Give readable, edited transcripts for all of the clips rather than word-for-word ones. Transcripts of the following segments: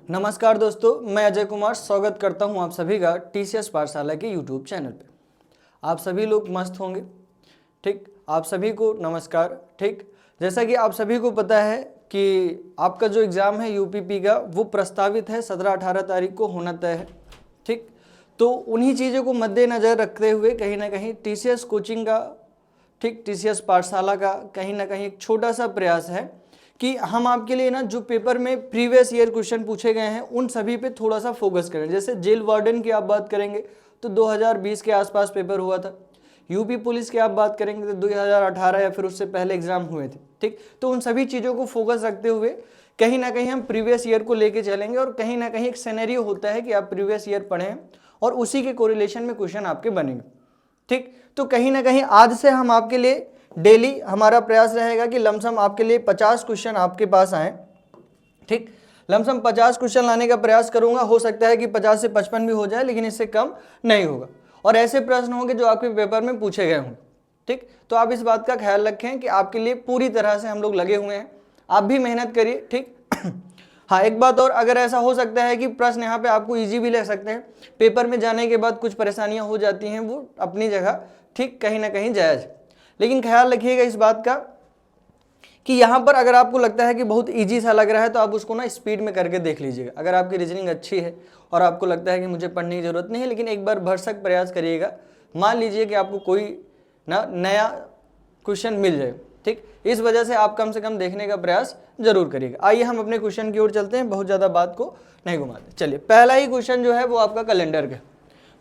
नमस्कार दोस्तों, मैं अजय कुमार स्वागत करता हूं आप सभी का टीसीएस पाठशाला के यूट्यूब चैनल पे। आप सभी लोग मस्त होंगे, ठीक। आप सभी को नमस्कार, ठीक। जैसा कि आप सभी को पता है कि आपका जो एग्ज़ाम है यूपीपी का वो प्रस्तावित है 17-18 तारीख को होना तय है, ठीक। तो उन्हीं चीज़ों को मद्देनज़र रखते हुए कहीं ना कहीं टीसीएस कोचिंग का, ठीक, टीसीएस पाठशाला का कहीं ना कहीं एक छोटा सा प्रयास है कि हम आपके लिए ना जो पेपर में प्रीवियस ईयर क्वेश्चन पूछे गए हैं उन सभी पे थोड़ा सा फोकस करें। जैसे जेल वार्डन की आप बात करेंगे तो 2020 के आसपास पेपर हुआ था। यूपी पुलिस की आप बात करेंगे तो 2018 या फिर उससे पहले एग्जाम हुए थे, ठीक। तो उन सभी चीज़ों को फोकस रखते हुए कहीं ना कहीं हम प्रीवियस ईयर को लेके चलेंगे और कहीं ना कहीं एक सिनेरियो होता है कि आप प्रीवियस ईयर पढ़ें और उसी के कोरिलेशन में क्वेश्चन आपके बनेंगे, ठीक। तो कहीं ना कहीं आज से हम आपके लिए डेली हमारा प्रयास रहेगा कि लमसम आपके लिए 50 क्वेश्चन आपके पास आए, ठीक। लमसम 50 क्वेश्चन लाने का प्रयास करूंगा। हो सकता है कि 50 से 55 भी हो जाए, लेकिन इससे कम नहीं होगा। और ऐसे प्रश्न होंगे जो आपके पेपर में पूछे गए हों, ठीक। तो आप इस बात का ख्याल रखें कि आपके लिए पूरी तरह से हम लोग लगे हुए हैं। आप भी मेहनत करिए, ठीक। हाँ, एक बात और, अगर ऐसा हो सकता है कि प्रश्न यहाँ पे आपको इजी भी ले सकते हैं, पेपर में जाने के बाद कुछ परेशानियाँ हो जाती हैं, वो अपनी जगह, ठीक, कहीं ना कहीं जायज़। लेकिन ख्याल रखिएगा इस बात का कि यहाँ पर अगर आपको लगता है कि बहुत इजी सा लग रहा है तो आप उसको ना स्पीड में करके देख लीजिएगा। अगर आपकी रीजनिंग अच्छी है और आपको लगता है कि मुझे पढ़ने की ज़रूरत नहीं है, लेकिन एक बार भरसक प्रयास करिएगा। मान लीजिए कि आपको कोई ना नया क्वेश्चन मिल जाए, ठीक, इस वजह से आप कम से कम देखने का प्रयास जरूर करिएगा। आइए हम अपने क्वेश्चन की ओर चलते हैं, बहुत ज़्यादा बात को नहीं घुमाते। चलिए, पहला ही क्वेश्चन जो है वो आपका कैलेंडर का,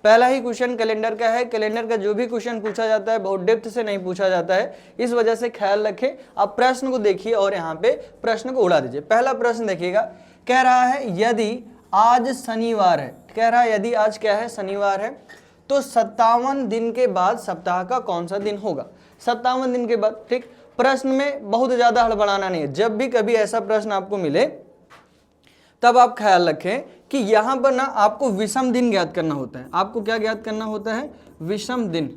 पहला ही क्वेश्चन कैलेंडर का है। कैलेंडर का जो भी क्वेश्चन पूछा जाता है बहुत डेप्थ से नहीं पूछा जाता है, इस वजह से ख्याल रखें। आप प्रश्न को देखिए और यहाँ पे प्रश्न को उड़ा दीजिए। पहला प्रश्न देखिएगा, कह रहा है यदि आज शनिवार है, कह रहा है यदि आज क्या है, शनिवार है, तो 57 दिन के बाद सप्ताह का कौन सा दिन होगा। 57 दिन के बाद, ठीक। प्रश्न में बहुत ज्यादा हड़बड़ाना नहीं है। जब भी कभी ऐसा प्रश्न आपको मिले तब आप ख्याल रखें कि यहां पर ना आपको विषम दिन ज्ञात करना होता है। आपको क्या ज्ञात करना होता है? विषम दिन,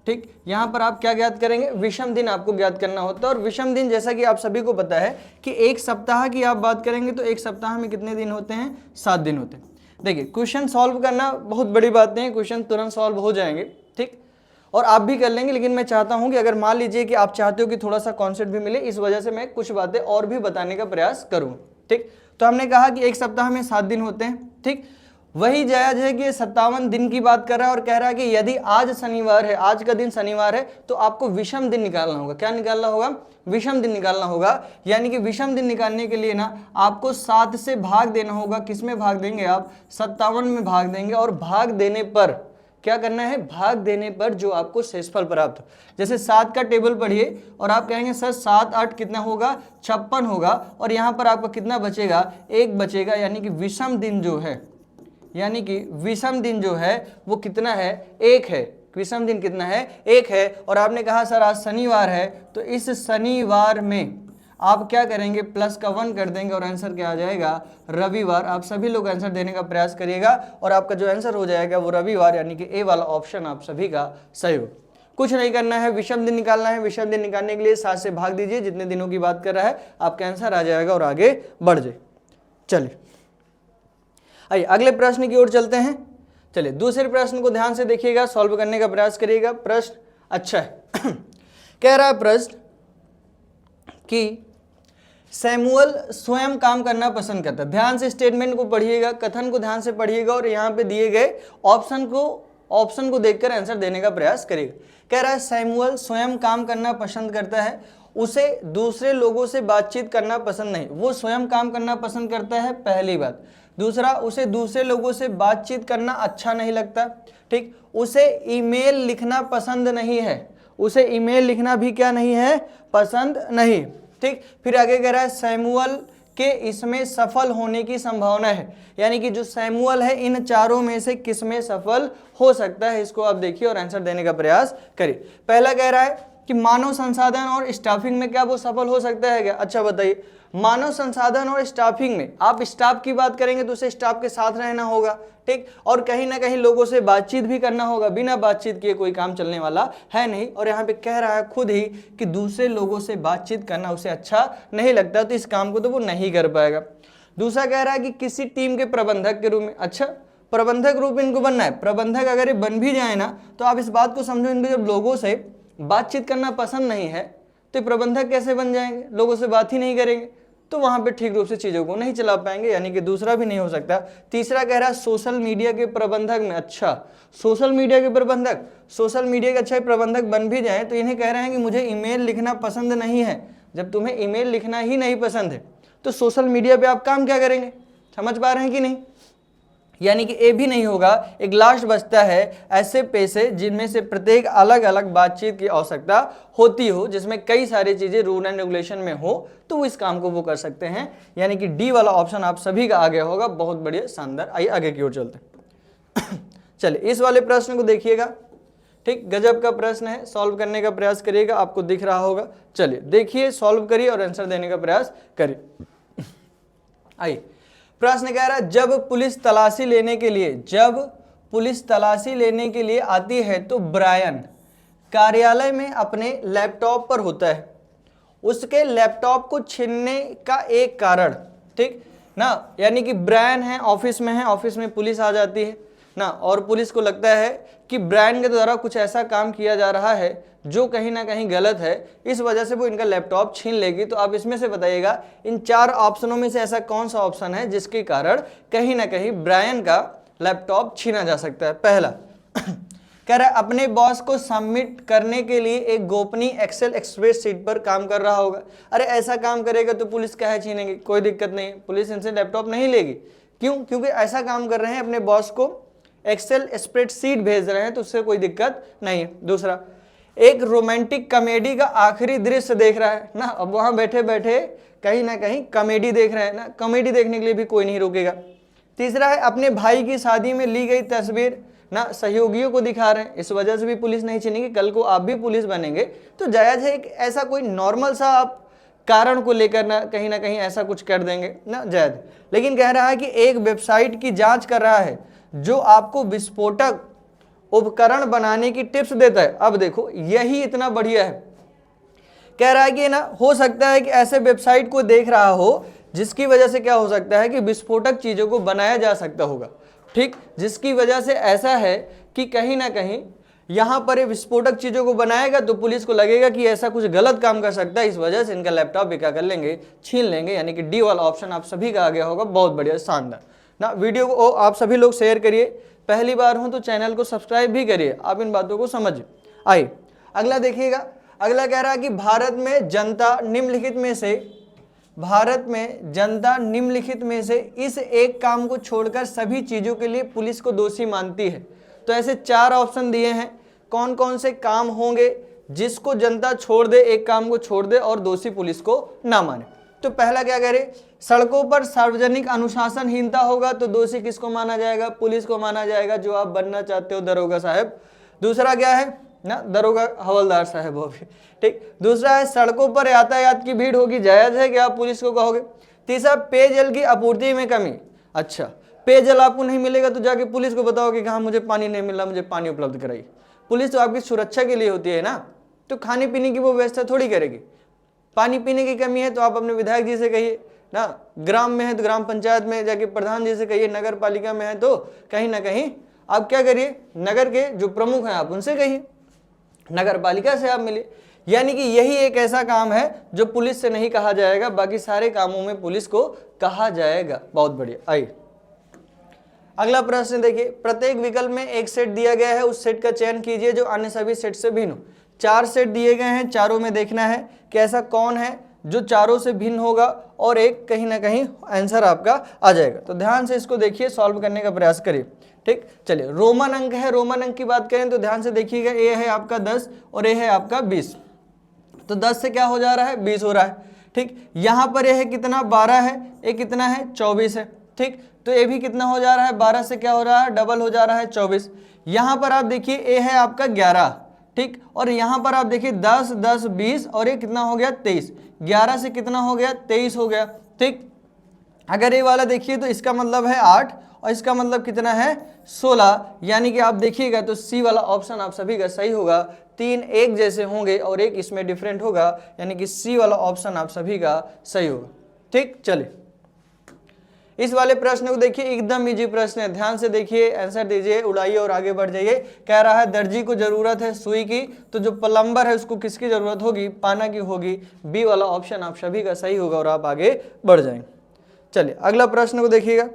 ठीक। यहां पर आप क्या ज्ञात करेंगे? विषम दिन आपको ज्ञात करना होता है। और विषम दिन, जैसा कि आप सभी को पता है कि एक सप्ताह की आप बात करेंगे तो एक सप्ताह में कितने दिन होते हैं? 7 दिन होते हैं। देखिए, क्वेश्चन सॉल्व करना बहुत बड़ी बात नहीं है, क्वेश्चन तुरंत सॉल्व हो जाएंगे, ठीक, और आप भी कर लेंगे। लेकिन मैं चाहता हूं कि अगर मान लीजिए कि आप चाहते हो कि थोड़ा सा कॉन्सेप्ट भी मिले, इस वजह से मैं कुछ बातें और भी बताने का प्रयास करूँ, ठीक। तो हमने कहा कि एक सप्ताह में 7 दिन होते हैं, ठीक। वही जायज है कि 57 दिन की बात कर रहा है और कह रहा है कि यदि आज शनिवार है, आज का दिन शनिवार है, तो आपको विषम दिन निकालना होगा। क्या निकालना होगा? विषम दिन निकालना होगा। यानी कि विषम दिन निकालने के लिए ना आपको 7 से भाग देना होगा। किस में भाग देंगे आप? 57 में भाग देंगे। और भाग देने पर क्या करना है? भाग देने पर जो आपको शेषफल प्राप्त हो। जैसे 7 का टेबल पढ़िए और आप कहेंगे सर 7 8 कितना होगा? 56 होगा। और यहाँ पर आपका कितना बचेगा? 1 बचेगा। यानी कि विषम दिन जो है, यानी कि विषम दिन जो है वो कितना है? 1 है। विषम दिन कितना है? 1 है। और आपने कहा सर आज शनिवार है, तो इस शनिवार में आप क्या करेंगे? प्लस का 1 कर देंगे और आंसर क्या आ जाएगा? रविवार। आप सभी लोग आंसर देने का प्रयास करिएगा और आपका जो आंसर हो जाएगा वो रविवार, यानी कि ए वाला ऑप्शन आप सभी का सही हो। कुछ नहीं करना है, विषम दिन निकालना है। विषम दिन निकालने के लिए 7 से भाग दीजिए, जितने दिनों की बात कर रहा है आपका आंसर आ जाएगा और आगे बढ़ जाए। चलिए, आइए अगले प्रश्न की ओर चलते हैं। चलिए, दूसरे प्रश्न को ध्यान से देखिएगा, सॉल्व करने का प्रयास करिएगा। प्रश्न अच्छा है। कह रहा है प्रश्न कि सैमुअल स्वयं काम करना पसंद करता है। ध्यान से स्टेटमेंट को पढ़िएगा, कथन को ध्यान से पढ़िएगा और यहाँ पे दिए गए ऑप्शन को देखकर आंसर देने का प्रयास करिएगा। कह रहा है सैमुअल स्वयं काम करना पसंद करता है, उसे दूसरे लोगों से बातचीत करना पसंद नहीं। वो स्वयं काम करना पसंद करता है, पहली बात। दूसरा, उसे दूसरे लोगों से बातचीत करना अच्छा नहीं लगता, ठीक। उसे ईमेल लिखना पसंद नहीं है, उसे ईमेल लिखना भी क्या नहीं है? पसंद नहीं, ठीक। फिर आगे कह रहा है सैमुअल के इसमें सफल होने की संभावना है। यानी कि जो सैमुअल है इन चारों में से किस में सफल हो सकता है? इसको आप देखिए और आंसर देने का प्रयास करिए। पहला कह रहा है कि मानव संसाधन और स्टाफिंग में क्या वो सफल हो सकता है क्या? अच्छा बताइए, मानव संसाधन और स्टाफिंग में आप स्टाफ की बात करेंगे तो उसे स्टाफ के साथ रहना होगा, ठीक। और कहीं ना कहीं लोगों से बातचीत भी करना होगा। बिना बातचीत किए कोई काम चलने वाला है नहीं। और यहाँ पे कह रहा है खुद ही कि दूसरे लोगों से बातचीत करना उसे अच्छा नहीं लगता, तो इस काम को तो वो नहीं कर पाएगा। दूसरा कह रहा है कि किसी टीम के प्रबंधक के रूप में। अच्छा, प्रबंधक रूप इनको बनना है। प्रबंधक अगर ये बन भी जाए ना तो आप इस बात को समझो, इनको जब लोगों से बातचीत करना पसंद नहीं है तो प्रबंधक कैसे बन जाएंगे, लोगों से बात ही नहीं करेंगे तो वहां पे ठीक रूप से चीजों को नहीं चला पाएंगे, यानी कि दूसरा भी नहीं हो सकता। तीसरा कह रहा है सोशल मीडिया के प्रबंधक में। अच्छा, सोशल मीडिया के प्रबंधक, सोशल मीडिया के अच्छा प्रबंधक बन भी जाए तो इन्हें कह रहे हैं कि मुझे ईमेल लिखना पसंद नहीं है। जब तुम्हें ईमेल लिखना ही नहीं पसंद है तो सोशल मीडिया पे आप काम क्या करेंगे, समझ पा रहे हैं कि नहीं। यानी कि ए भी नहीं होगा। एक लास्ट बचता है ऐसे पेशे जिनमें से प्रत्येक अलग अलग बातचीत की आवश्यकता होती हो, जिसमें कई सारी चीजें रूल एंड रेगुलेशन में हो तो वो इस काम को वो कर सकते हैं। यानी कि डी वाला ऑप्शन आप सभी का आगे होगा। बहुत बढ़िया, शानदार। आइए आगे की ओर चलते हैं। चलिए इस वाले प्रश्न को देखिएगा, ठीक, गजब का प्रश्न है, सॉल्व करने का प्रयास करिएगा, आपको दिख रहा होगा। चलिए देखिए, सॉल्व करिए और आंसर देने का प्रयास करिए। आइए, प्रश्न कह रहा है जब पुलिस तलाशी लेने के लिए आती है तो ब्रायन कार्यालय में अपने लैपटॉप पर होता है। उसके लैपटॉप को छीनने का एक कारण, ठीक ना, यानी कि ब्रायन है, ऑफिस में पुलिस आ जाती है ना, और पुलिस को लगता है कि ब्रायन के द्वारा कुछ ऐसा काम किया जा रहा है जो कहीं ना कहीं गलत है, इस वजह से वो इनका लैपटॉप छीन लेगी। तो आप इसमें से बताइएगा इन 4 ऑप्शनों में से ऐसा कौन सा ऑप्शन है जिसके कारण कहीं ना कहीं ब्रायन का लैपटॉप छीना जा सकता है। पहला कह रहा है अपने बॉस को सबमिट करने के लिए एक गोपनीय एक्सेल स्प्रेडशीट पर काम कर रहा होगा। अरे ऐसा काम करेगा तो पुलिस क्या है छीनेगी, कोई दिक्कत नहीं, पुलिस इनसे लैपटॉप नहीं लेगी। क्यों? क्योंकि ऐसा काम कर रहे हैं, अपने बॉस को एक्सेल स्प्रेडशीट भेज रहे हैं तो उससे कोई दिक्कत नहीं है। दूसरा, एक रोमांटिक कॉमेडी का आखिरी दृश्य देख रहा है ना, अब वहां बैठे बैठे कहीं ना कहीं कॉमेडी देख रहे हैं ना, कॉमेडी देखने के लिए भी कोई नहीं रोकेगा। तीसरा है अपने भाई की शादी में ली गई तस्वीर ना सहयोगियों को दिखा रहे हैं, इस वजह से भी पुलिस नहीं छीनेगी। कल को आप भी पुलिस बनेंगे तो जायज है एक ऐसा कोई नॉर्मल सा आप कारण को लेकर ना कहीं ऐसा कुछ कर देंगे ना, जायज। लेकिन कह रहा है कि एक वेबसाइट की जांच कर रहा है जो आपको विस्फोटक उपकरण बनाने की टिप्स देता है। अब देखो यही इतना बढ़िया है, कह रहा है कि ना हो सकता है कि ऐसे वेबसाइट को देख रहा हो जिसकी वजह से क्या हो सकता है कि विस्फोटक चीजों को बनाया जा सकता होगा, ठीक, जिसकी वजह से ऐसा है कि कहीं ना कहीं यहां पर विस्फोटक चीजों को बनाएगा तो पुलिस को लगेगा कि ऐसा कुछ गलत काम कर सकता है, इस वजह से इनका लैपटॉप भी क्या कर लेंगे, छीन लेंगे। यानी कि डी वाला ऑप्शन आप सभी का आ गया होगा। बहुत बढ़िया, शानदार ना। वीडियो को आप सभी लोग शेयर करिए, पहली बार हो तो चैनल को सब्सक्राइब भी करिए, आप इन बातों को समझिए। आइए अगला देखिएगा। अगला कह रहा है कि भारत में जनता निम्नलिखित में से इस एक काम को छोड़कर सभी चीजों के लिए पुलिस को दोषी मानती है। तो ऐसे 4 ऑप्शन दिए हैं, कौन कौन से काम होंगे जिसको जनता छोड़ दे, एक काम को छोड़ दे और दोषी पुलिस को ना माने। तो पहला क्या करे, सड़कों पर सार्वजनिक अनुशासनहीनता होगा तो दोषी किसको माना जाएगा, पुलिस को माना जाएगा, जो आप बनना चाहते हो दरोगा साहब। दूसरा क्या है ना, दरोगा हवलदार साहब हो गए, ठीक। दूसरा है सड़कों पर यातायात की भीड़ होगी, जायज है कि आप पुलिस को कहोगे। तीसरा, पेयजल की आपूर्ति में कमी। अच्छा, पेयजल आपको नहीं मिलेगा तो जाके पुलिस को बताओगे कि हाँ मुझे पानी नहीं मिला, मुझे पानी उपलब्ध कराइए। पुलिस तो आपकी सुरक्षा के लिए होती है ना, तो खाने पीने की वो व्यवस्था थोड़ी करेगी। पानी पीने की कमी है तो आप अपने विधायक जी से कहिए ना, ग्राम में है तो ग्राम पंचायत में जाके प्रधान जी से कहिए, नगर पालिका में है तो कहीं ना कहीं आप क्या करिए, नगर के जो प्रमुख हैं आप उनसे कहिए, नगर पालिका से आप मिलिए। यानी कि यही एक ऐसा काम है जो पुलिस से नहीं कहा जाएगा, बाकी सारे कामों में पुलिस को कहा जाएगा। बहुत बढ़िया। आइए अगला प्रश्न देखिए, प्रत्येक विकल्प में एक सेट दिया गया है, उस सेट का चयन कीजिए जो अन्य सभी सेट से भिन्न हो। 4 सेट दिए गए हैं, चारों में देखना है कि ऐसा कौन है जो चारों से भिन्न होगा और एक कहीं ना कहीं आंसर आपका आ जाएगा। तो ध्यान से इसको देखिए, सॉल्व करने का प्रयास करिए, ठीक। चलिए रोमन अंक है, रोमन अंक की बात करें तो ध्यान से देखिएगा, ए है आपका 10 और ए है आपका 20। तो 10 से क्या हो जा रहा है, 20 हो रहा है, ठीक। यहाँ पर यह कितना 12 है, ये कितना है 24 है, ठीक। तो ये भी कितना हो जा रहा है, 12 से क्या हो रहा है, डबल हो जा रहा है 24। यहाँ पर आप देखिए ए है आपका 11, ठीक, और यहाँ पर आप देखिए 10 10 20 और ये कितना हो गया 23। 11 से कितना हो गया 23 हो गया, ठीक। अगर ये वाला देखिए तो इसका मतलब है 8 और इसका मतलब कितना है 16। यानी कि आप देखिएगा तो सी वाला ऑप्शन आप सभी का सही होगा। 3 एक जैसे होंगे और एक इसमें डिफरेंट होगा, यानी कि सी वाला ऑप्शन आप सभी का सही होगा, ठीक। चलिए इस वाले प्रश्न को देखिए, एकदम इजी प्रश्न है, ध्यान से देखिए, आंसर दीजिए, उड़ाइए और आगे बढ़ जाइए। कह रहा है दर्जी को जरूरत है सुई की, तो जो प्लम्बर है उसको किसकी जरूरत होगी, पाना की होगी। बी वाला ऑप्शन आप सभी का सही होगा और आप आगे बढ़ जाएंगे। चलिए अगला प्रश्न को देखिएगा।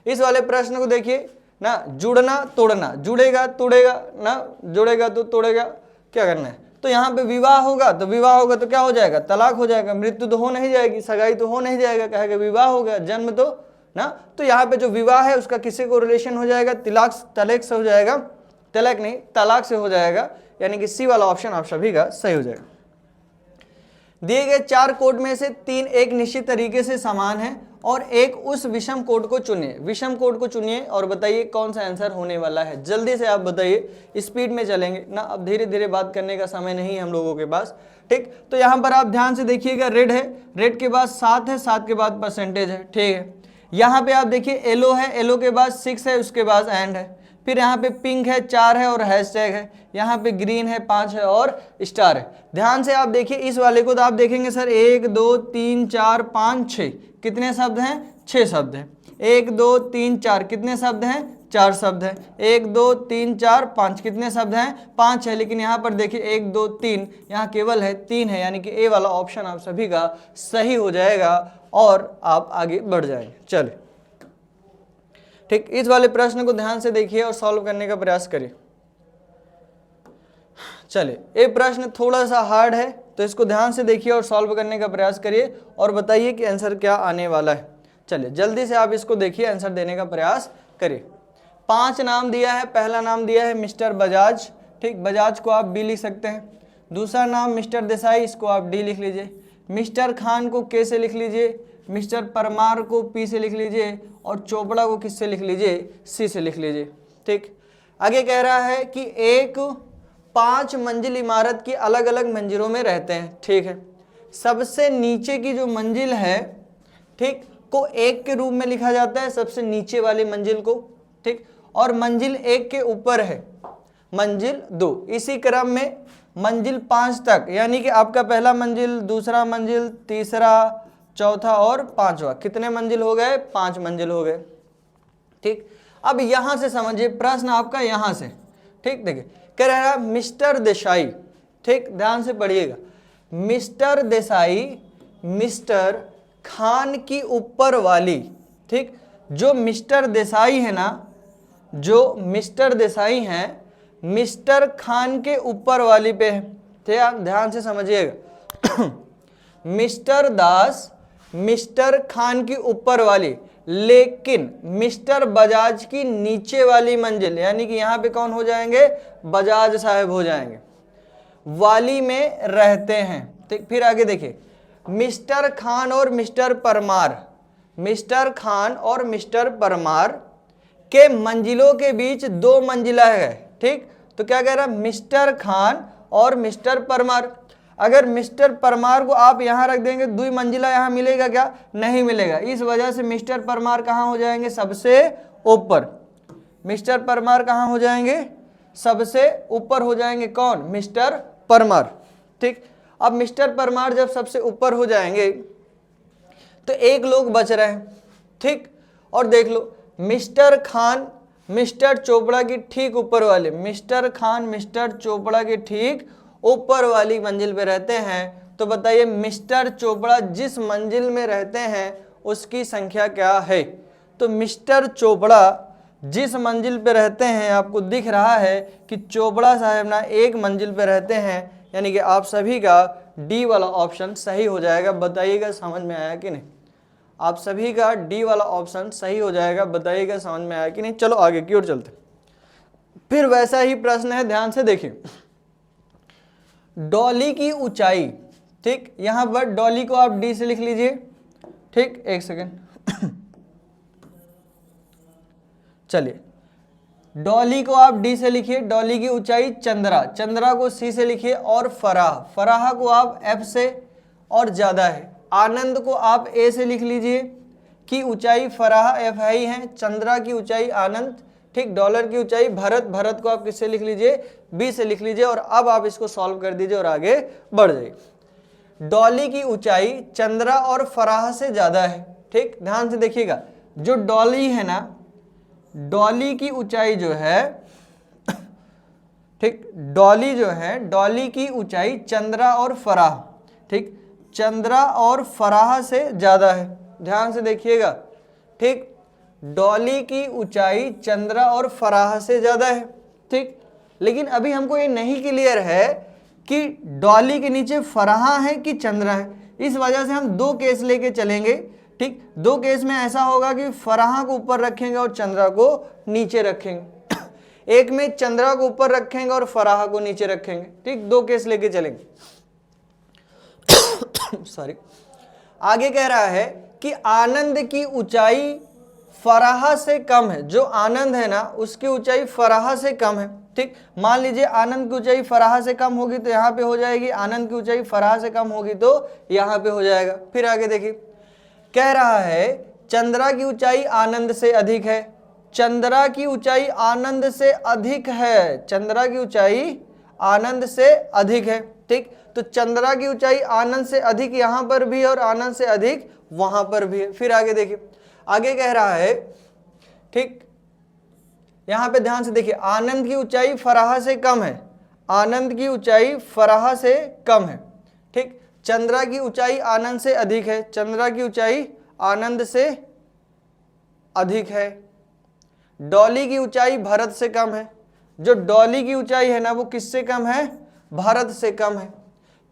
इस वाले प्रश्न को देखिए ना, जुड़ना तोड़ना, जुड़ेगा तोड़ेगा ना, जुड़ेगा तो तोड़ेगा, क्या करना है, तो यहाँ पे विवाह होगा तो क्या हो जाएगा, तलाक हो जाएगा। मृत्यु तो हो नहीं जाएगी, सगाई तो हो नहीं जाएगा, कहेगा विवाह हो गया, जन्म तो ना, तो यहाँ पे जो विवाह है उसका किसी को रिलेशन हो जाएगा, तलाक से हो जाएगा, तलाक नहीं तलाक से हो जाएगा, यानी कि सी वाला ऑप्शन आप सभी का सही हो जाएगा। दिए गए 4 कोड में से 3 एक निश्चित तरीके से समान है और एक उस विषम कोड को चुनिए। विषम कोड को चुनिए और बताइए कौन सा आंसर होने वाला है। जल्दी से आप बताइए, स्पीड में चलेंगे ना, अब धीरे धीरे बात करने का समय नहीं है हम लोगों के पास, ठीक। तो यहाँ पर आप ध्यान से देखिएगा, रेड है, रेड के बाद 7 है, 7 के बाद परसेंटेज है, ठीक है। यहाँ पे आप देखिए येलो है, येलो के बाद 6 है, उसके बाद एंड है। फिर यहाँ पे पिंक है, 4 है और हैशटैग है। यहाँ पे ग्रीन है, 5 है और स्टार है। ध्यान से आप देखिए इस वाले को, तो आप देखेंगे सर 1 2 3 4 5 6 कितने शब्द हैं, 6 शब्द हैं। 1 2 3 4 कितने शब्द हैं, 4 शब्द हैं। 1 2 3 4 5 कितने शब्द हैं, 5 है। लेकिन यहाँ पर देखिए 1 2 3, यहाँ केवल है 3 है, यानी कि ए वाला ऑप्शन आप सभी का सही हो जाएगा और आप आगे बढ़ जाएंगे। चलिए ठीक, इस वाले प्रश्न को ध्यान से देखिए और सॉल्व करने का प्रयास करिए। चलिए ये प्रश्न थोड़ा सा हार्ड है, तो इसको ध्यान से देखिए और सॉल्व करने का प्रयास करिए और बताइए कि आंसर क्या आने वाला है। चलिए जल्दी से आप इसको देखिए, आंसर देने का प्रयास करिए। 5 नाम दिया है। पहला नाम दिया है मिस्टर बजाज, ठीक, बजाज को आप बी लिख सकते हैं। दूसरा नाम मिस्टर देसाई, इसको आप डी लिख लीजिए। मिस्टर खान को के से लिख लीजिए, मिस्टर परमार को पी से लिख लीजिए और चोपड़ा को किससे लिख लीजिए, सी से लिख लीजिए, ठीक। आगे कह रहा है कि एक 5 मंजिल इमारत की अलग अलग मंजिलों में रहते हैं, ठीक है। सबसे नीचे की जो मंजिल है, ठीक, को 1 के रूप में लिखा जाता है, सबसे नीचे वाली मंजिल को, ठीक। और मंजिल 1 के ऊपर है मंजिल 2, इसी क्रम में मंजिल 5 तक, यानी कि आपका पहला मंजिल, दूसरा मंजिल, तीसरा, चौथा और 5वां, कितने मंजिल हो गए, 5 मंजिल हो गए, ठीक। अब यहां से समझिए प्रश्न आपका, यहां से, ठीक। देखिए कह रहा है मिस्टर देसाई, ठीक, ध्यान से पढ़िएगा। मिस्टर देसाई मिस्टर खान की ऊपर वाली, ठीक, जो मिस्टर देसाई है ना, जो मिस्टर देसाई हैं मिस्टर खान के ऊपर वाली पे है, ठीक, आप ध्यान से समझिएगा। मिस्टर दास मिस्टर खान की ऊपर वाली, लेकिन मिस्टर बजाज की नीचे वाली मंजिल, यानी कि यहां पे कौन हो जाएंगे, बजाज साहब हो जाएंगे, वाली में रहते हैं, ठीक। फिर आगे देखिए, मिस्टर खान और मिस्टर परमार, मिस्टर खान और मिस्टर परमार के मंजिलों के बीच 2 मंजिला है, ठीक। तो क्या कह रहा है, मिस्टर खान और मिस्टर परमार। अगर मिस्टर परमार को आप यहां रख देंगे, 2 मंजिला यहां मिलेगा क्या, नहीं मिलेगा। इस वजह से मिस्टर परमार कहां हो जाएंगे, सबसे ऊपर। मिस्टर परमार कहां हो जाएंगे, सबसे ऊपर हो जाएंगे, कौन, मिस्टर परमार, ठीक। अब मिस्टर परमार जब सबसे ऊपर हो जाएंगे तो एक लोग बच रहे हैं, ठीक। और देख लो मिस्टर खान मिस्टर चोपड़ा की ठीक ऊपर वाले, मिस्टर खान मिस्टर चोपड़ा की ठीक ऊपर वाली मंजिल पे रहते हैं। तो बताइए मिस्टर चोपड़ा जिस मंजिल में रहते हैं उसकी संख्या क्या है। तो मिस्टर चोपड़ा जिस मंजिल पे रहते हैं, आपको दिख रहा है कि चोपड़ा साहब ना 1 मंजिल पे रहते हैं, यानी कि आप सभी का डी वाला ऑप्शन सही हो जाएगा। बताइएगा समझ में आया कि नहीं, आप सभी का डी वाला ऑप्शन सही हो जाएगा। बताइएगा समझ में आया कि नहीं। चलो आगे की ओर चलते। फिर वैसा ही प्रश्न है, ध्यान से देखिए। डॉली की ऊंचाई, ठीक, यहां पर डॉली को आप डी से लिख लीजिए, ठीक, एक सेकेंड। चलिए डॉली को आप डी से लिखिए, डॉली की ऊंचाई चंद्रा, चंद्रा को सी से लिखिए और फराह, फराह को आप एफ से और ज्यादा है। आनंद को आप ए से लिख लीजिए कि ऊंचाई फराह एफ ही है, चंद्रा की ऊंचाई आनंद, ठीक। डॉलर की ऊंचाई भरत, भरत को आप किससे लिख लीजिए, बी से लिख लीजिए। और अब आप इसको सॉल्व कर दीजिए और आगे बढ़ जाइए। डॉली की ऊंचाई चंद्रा और फराह से ज्यादा है, ठीक, ध्यान से देखिएगा। जो डॉली है ना, डॉली की ऊंचाई जो है, ठीक, डॉली जो है, डॉली की ऊंचाई चंद्रा और फराह, ठीक, चंद्रा और फराह से ज्यादा है। ध्यान से देखिएगा, ठीक, डॉली की ऊंचाई चंद्रा और फराह से ज्यादा है, ठीक। लेकिन अभी हमको ये नहीं क्लियर है कि डॉली के नीचे फराह है कि चंद्रा है। इस वजह से हम दो केस लेके चलेंगे, ठीक। दो केस में ऐसा होगा कि फराह को ऊपर रखेंगे और चंद्रा को नीचे रखेंगे। एक में चंद्रा को ऊपर रखेंगे और फराह को नीचे रखेंगे, ठीक। दो केस लेके चलेंगे। सॉरी। आगे कह रहा है कि आनंद की ऊंचाई फराह से कम है। जो आनंद है ना, उसकी ऊंचाई फराह से कम है, ठीक। मान लीजिए आनंद की ऊंचाई फराह से कम होगी तो यहाँ पे हो जाएगी, आनंद की ऊंचाई फराह से कम होगी तो यहाँ पे हो जाएगा। फिर आगे देखिए, कह रहा है चंद्रा की ऊंचाई आनंद से अधिक है। चंद्रा की ऊंचाई आनंद से अधिक है, चंद्रा की ऊंचाई आनंद से अधिक है, ठीक। तो चंद्रा की ऊंचाई आनंद से अधिक यहाँ पर भी और आनंद से अधिक वहां पर भी है। फिर आगे देखिए, आगे कह रहा है, ठीक, यहां पे ध्यान से देखिए, आनंद की ऊंचाई फराह से कम है, आनंद की ऊंचाई फराह से कम है, ठीक। चंद्रा की ऊंचाई आनंद से अधिक है, चंद्रा की ऊंचाई आनंद से अधिक है। डॉली की ऊंचाई भरत से कम है। जो डॉली की ऊंचाई है ना, वो किससे कम है? भरत से कम है।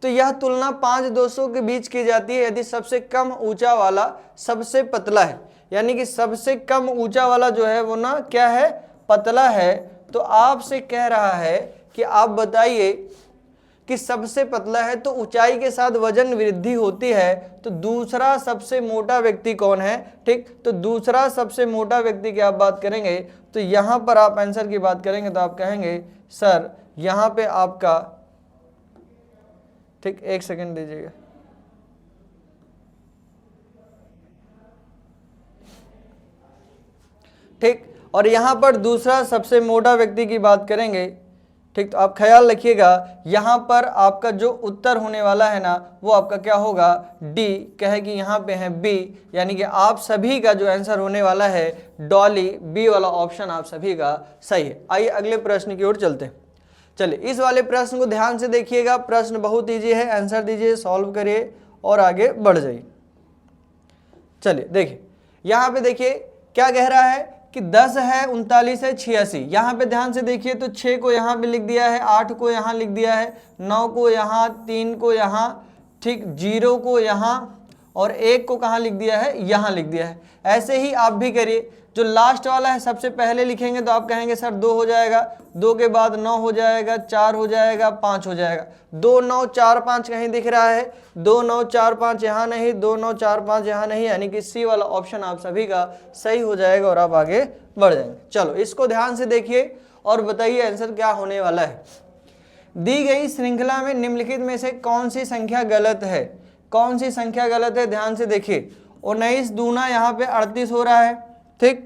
तो यह तुलना 5 दोषों के बीच की जाती है यदि सबसे कम ऊंचा वाला सबसे पतला है, यानी कि सबसे कम ऊंचा वाला जो है वो ना क्या है? पतला है। तो आपसे कह रहा है कि आप बताइए कि सबसे पतला है तो ऊंचाई के साथ वजन वृद्धि होती है, तो दूसरा सबसे मोटा व्यक्ति कौन है? ठीक, तो दूसरा सबसे मोटा व्यक्ति की आप बात करेंगे तो यहां पर आप आंसर की बात करेंगे तो आप कहेंगे सर यहां पे आपका, ठीक, एक सेकंड दीजिएगा, ठीक, और यहां पर दूसरा सबसे मोटा व्यक्ति की बात करेंगे, ठीक। तो आप ख्याल रखिएगा यहां पर आपका जो उत्तर होने वाला है ना वो आपका क्या होगा? डी। कहे कि यहां पे है बी, यानी कि आप सभी का जो आंसर होने वाला है डॉली, बी वाला ऑप्शन आप सभी का सही है। आइए अगले प्रश्न की ओर चलते हैं। चलिए इस वाले प्रश्न को ध्यान से देखिएगा, प्रश्न बहुत ईजी है, आंसर दीजिए, सॉल्व करिए और आगे बढ़ जाइए। चलिए देखिए, यहां पे देखिए क्या कह रहा है कि 10 है, 39 है, 86। यहाँ पे ध्यान से देखिए तो 6 को यहाँ पे लिख दिया है, 8 को यहाँ लिख दिया है, 9 को यहाँ, 3 को यहाँ, ठीक, 0 को यहाँ और 1 को कहाँ लिख दिया है? यहाँ लिख दिया है। ऐसे ही आप भी करिए, जो लास्ट वाला है सबसे पहले लिखेंगे तो आप कहेंगे सर 2 हो जाएगा, 2 के बाद 9 हो जाएगा, 4 हो जाएगा, 5 हो जाएगा। 2 9 4 5 कहीं दिख रहा है? 2 9 4 5 यहाँ नहीं, 2 9 4 5 यहाँ नहीं, यानी कि सी वाला ऑप्शन आप सभी का सही हो जाएगा और आप आगे बढ़ जाएंगे। चलो इसको ध्यान से देखिए और बताइए आंसर क्या होने वाला है। दी गई श्रृंखला में निम्नलिखित में से कौन सी संख्या गलत है? कौन सी संख्या गलत है? ध्यान से देखिए, 19 दूना यहाँ पे 38 हो रहा है, ठीक,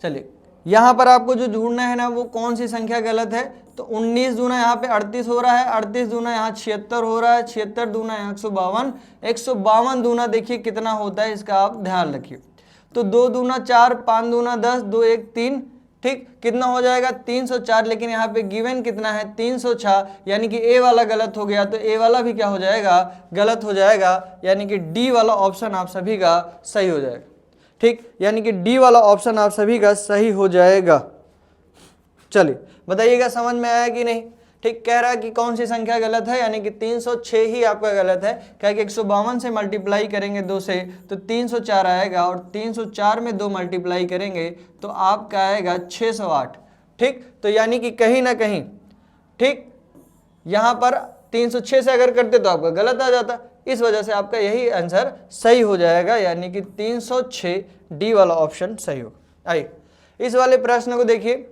चलिए यहां पर आपको जो ढूंढना है ना वो कौन सी संख्या गलत है। तो 19 दूना यहाँ पे 38 हो रहा है, 38 दूना यहाँ 76 हो रहा है, 76 दूना यहाँ 152, 152 दूना देखिए कितना होता है, इसका आप ध्यान रखिए। तो 2 दूना 4, 5 दूना 10, 2 1 3, ठीक, कितना हो जाएगा? 304। लेकिन यहाँ पे गिवन कितना है? 306, यानी कि ए वाला गलत हो गया, तो ए वाला भी क्या हो जाएगा? गलत हो जाएगा, यानी कि डी वाला ऑप्शन आप सभी का सही हो जाएगा, ठीक, यानी कि डी वाला ऑप्शन आप सभी का सही हो जाएगा। चलिए बताइएगा समझ में आया कि नहीं? ठीक, कह रहा है कि कौन सी संख्या गलत है, यानी कि 306 ही आपका गलत है। क्या कि 152 से मल्टीप्लाई करेंगे 2 से तो 304 आएगा और 304 में 2 मल्टीप्लाई करेंगे तो आपका आएगा 608, ठीक। तो यानी कि कहीं ना कहीं, ठीक, यहाँ पर 306 से अगर करते तो आपका गलत आ जाता, इस वजह से आपका यही आंसर सही हो जाएगा, यानी कि 306 डी वाला ऑप्शन सही होगा। आइए इस वाले प्रश्न को देखिए,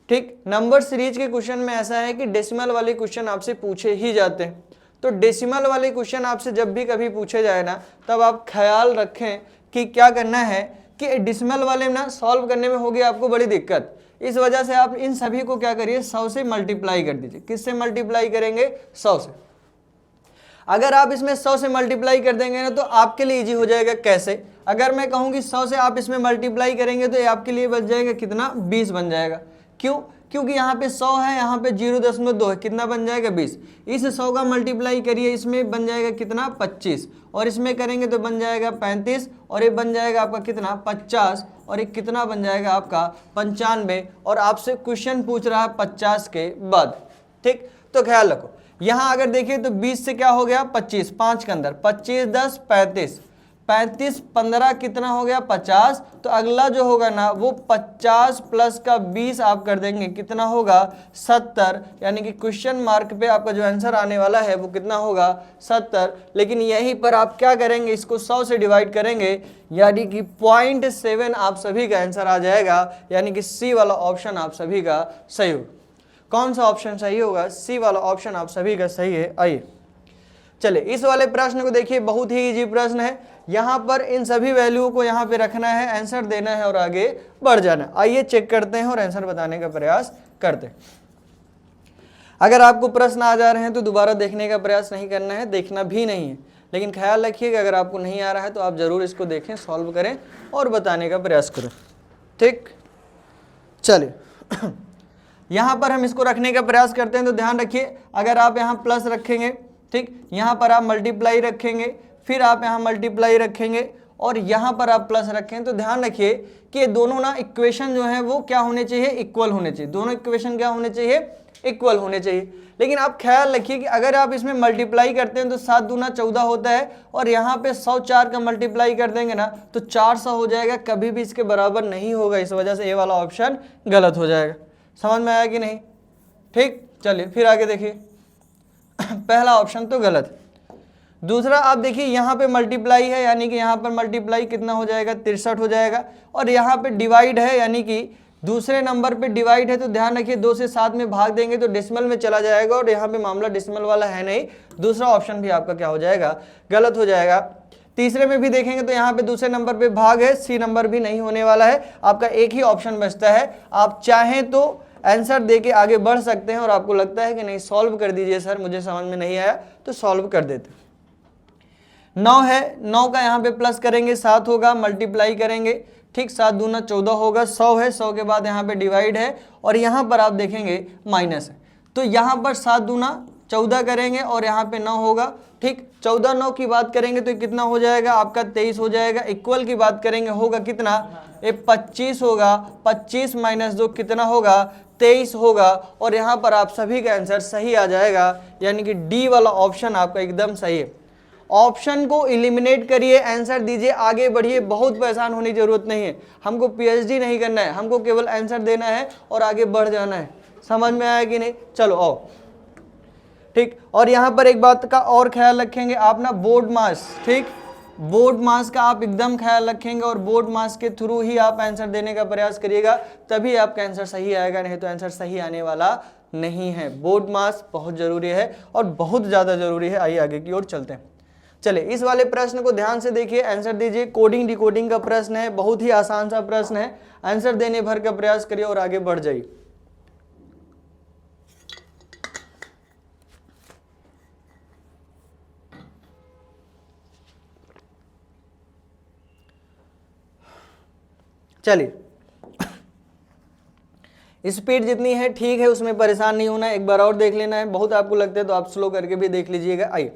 ठीक, नंबर सीरीज के क्वेश्चन में ऐसा है कि डेसिमल वाले क्वेश्चन आपसे पूछे ही जाते हैं। तो डेसिमल वाले क्वेश्चन आपसे जब भी कभी पूछे जाए ना तब आप ख्याल रखें कि क्या करना है कि डेसिमल वाले ना सॉल्व करने में होगी आपको बड़ी दिक्कत। इस वजह से आप इन सभी को क्या करिए? 100 से मल्टीप्लाई कर दीजिए। किससे मल्टीप्लाई करेंगे? 100 से। अगर आप इसमें 100 से मल्टीप्लाई कर देंगे ना तो आपके लिए इजी हो जाएगा। कैसे? अगर मैं कहूँ कि 100 से आप इसमें मल्टीप्लाई करेंगे तो ये आपके लिए बच जाएगा कितना? 20 बन जाएगा। क्यों? क्योंकि यहाँ पे 100 है, यहाँ पे 0.2 है, कितना बन जाएगा? 20। इस 100 का मल्टीप्लाई करिए, इसमें बन जाएगा कितना? 25, और इसमें करेंगे तो बन जाएगा 35, और ये बन जाएगा आपका कितना? 50, और ये कितना बन जाएगा आपका? 95। और आपसे क्वेश्चन पूछ रहा है 50 के बाद। ठीक, तो ख्याल रखो यहाँ अगर देखिए तो 20 से क्या हो गया? 25, 5 के अंदर 25 10 35, 35 15 कितना हो गया? 50। तो अगला जो होगा ना वो 50 प्लस का 20 आप कर देंगे, कितना होगा? 70। यानी कि क्वेश्चन मार्क पे आपका जो आंसर आने वाला है वो कितना होगा? 70। लेकिन यहीं पर आप क्या करेंगे? इसको 100 से डिवाइड करेंगे, यानी कि 0.7 आप सभी का आंसर आ जाएगा। यानी कि सी वाला ऑप्शन आप सभी का सही होगा। कौन सा ऑप्शन सही होगा? सी वाला ऑप्शन आप सभी का सही है। आइए चलिए इस वाले प्रश्न को देखिए, बहुत ही इजी प्रश्न है। यहाँ पर इन सभी वैल्यू को यहाँ पे रखना है, आंसर देना है और आगे बढ़ जाना है। आइए चेक करते हैं और आंसर बताने का प्रयास करते हैं। अगर आपको प्रश्न आ जा रहे हैं तो दोबारा देखने का प्रयास नहीं करना है, देखना भी नहीं है, लेकिन ख्याल रखिएगा अगर आपको नहीं आ रहा है तो आप जरूर इसको देखें, सॉल्व करें और बताने का प्रयास करें। ठीक, चलिए यहाँ पर हम इसको रखने का प्रयास करते हैं। तो ध्यान रखिए, अगर आप यहाँ प्लस रखेंगे, ठीक, यहाँ पर आप मल्टीप्लाई रखेंगे, फिर आप यहाँ मल्टीप्लाई रखेंगे और यहाँ पर आप प्लस रखें, तो ध्यान रखिए कि ये दोनों ना इक्वेशन जो है वो क्या होने चाहिए? इक्वल होने चाहिए। दोनों इक्वेशन क्या होने चाहिए? इक्वल होने चाहिए। लेकिन आप ख्याल रखिए कि अगर आप इसमें मल्टीप्लाई करते हैं तो 7 दूना 14 होता है, और यहाँ पे 104 का मल्टीप्लाई कर देंगे ना तो 400 हो जाएगा, कभी भी इसके बराबर नहीं होगा। इस वजह से ये वाला ऑप्शन गलत हो जाएगा। समझ में आया कि नहीं? ठीक, चलिए फिर आगे देखिए। पहला ऑप्शन तो गलत है। दूसरा आप देखिए यहाँ पे मल्टीप्लाई है, यानी कि यहाँ पर मल्टीप्लाई कितना हो जाएगा? 63 हो जाएगा। और यहाँ पे डिवाइड है, यानी कि दूसरे नंबर पे डिवाइड है, तो ध्यान रखिए 2 से 7 में भाग देंगे तो डेसिमल में चला जाएगा, और यहाँ पे मामला डेसिमल वाला है नहीं। दूसरा ऑप्शन भी आपका क्या हो जाएगा? गलत हो जाएगा। तीसरे में भी देखेंगे तो यहाँ पे दूसरे नंबर पे भाग है, सी नंबर भी नहीं होने वाला है। आपका एक ही ऑप्शन बचता है। आप चाहें तो आंसर दे के आगे बढ़ सकते हैं, और आपको लगता है कि नहीं सॉल्व कर दीजिए सर, मुझे समझ में नहीं आया, तो सॉल्व कर देते। 9 है, 9 का यहाँ पे प्लस करेंगे 7 होगा, मल्टीप्लाई करेंगे, ठीक, 7 दूना 14 होगा। 100 है, 100 के बाद यहाँ पे डिवाइड है, और यहाँ पर आप देखेंगे माइनस है, तो यहाँ पर 7 दूना 14 करेंगे और यहाँ पे 9 होगा। ठीक, 14 9 की बात करेंगे तो कितना हो जाएगा? आपका 23 हो जाएगा। इक्वल की बात करेंगे होगा कितना? ये 25 होगा। 25 माइनस 2 कितना होगा? 23 होगा। और यहाँ पर आप सभी का आंसर सही आ जाएगा, यानी कि डी वाला ऑप्शन आपका एकदम सही है। ऑप्शन को इलिमिनेट करिए, आंसर दीजिए, आगे बढ़िए। बहुत परेशान होने की जरूरत नहीं है, हमको पीएचडी नहीं करना है, हमको केवल आंसर देना है और आगे बढ़ जाना है। समझ में आया कि नहीं? चलो आओ। ठीक, और यहाँ पर एक बात का और ख्याल रखेंगे आप ना, बोर्ड मास, ठीक, बोर्ड मास का आप एकदम ख्याल रखेंगे, और बोर्ड मास के थ्रू ही आप आंसर देने का प्रयास करिएगा, तभी आपका आंसर सही आएगा, नहीं तो आंसर सही आने वाला नहीं है। बोर्ड मास बहुत जरूरी है और बहुत ज़्यादा जरूरी है। आइए आगे की ओर चलते हैं। चलिए इस वाले प्रश्न को ध्यान से देखिए, आंसर दीजिए। कोडिंग डिकोडिंग का प्रश्न है, बहुत ही आसान सा प्रश्न है। आंसर देने भर का प्रयास करिए और आगे बढ़ जाइए। चलिए स्पीड जितनी है ठीक है, उसमें परेशान नहीं होना है। एक बार और देख लेना है, बहुत आपको लगता है तो आप स्लो करके भी देख लीजिएगा। आइए,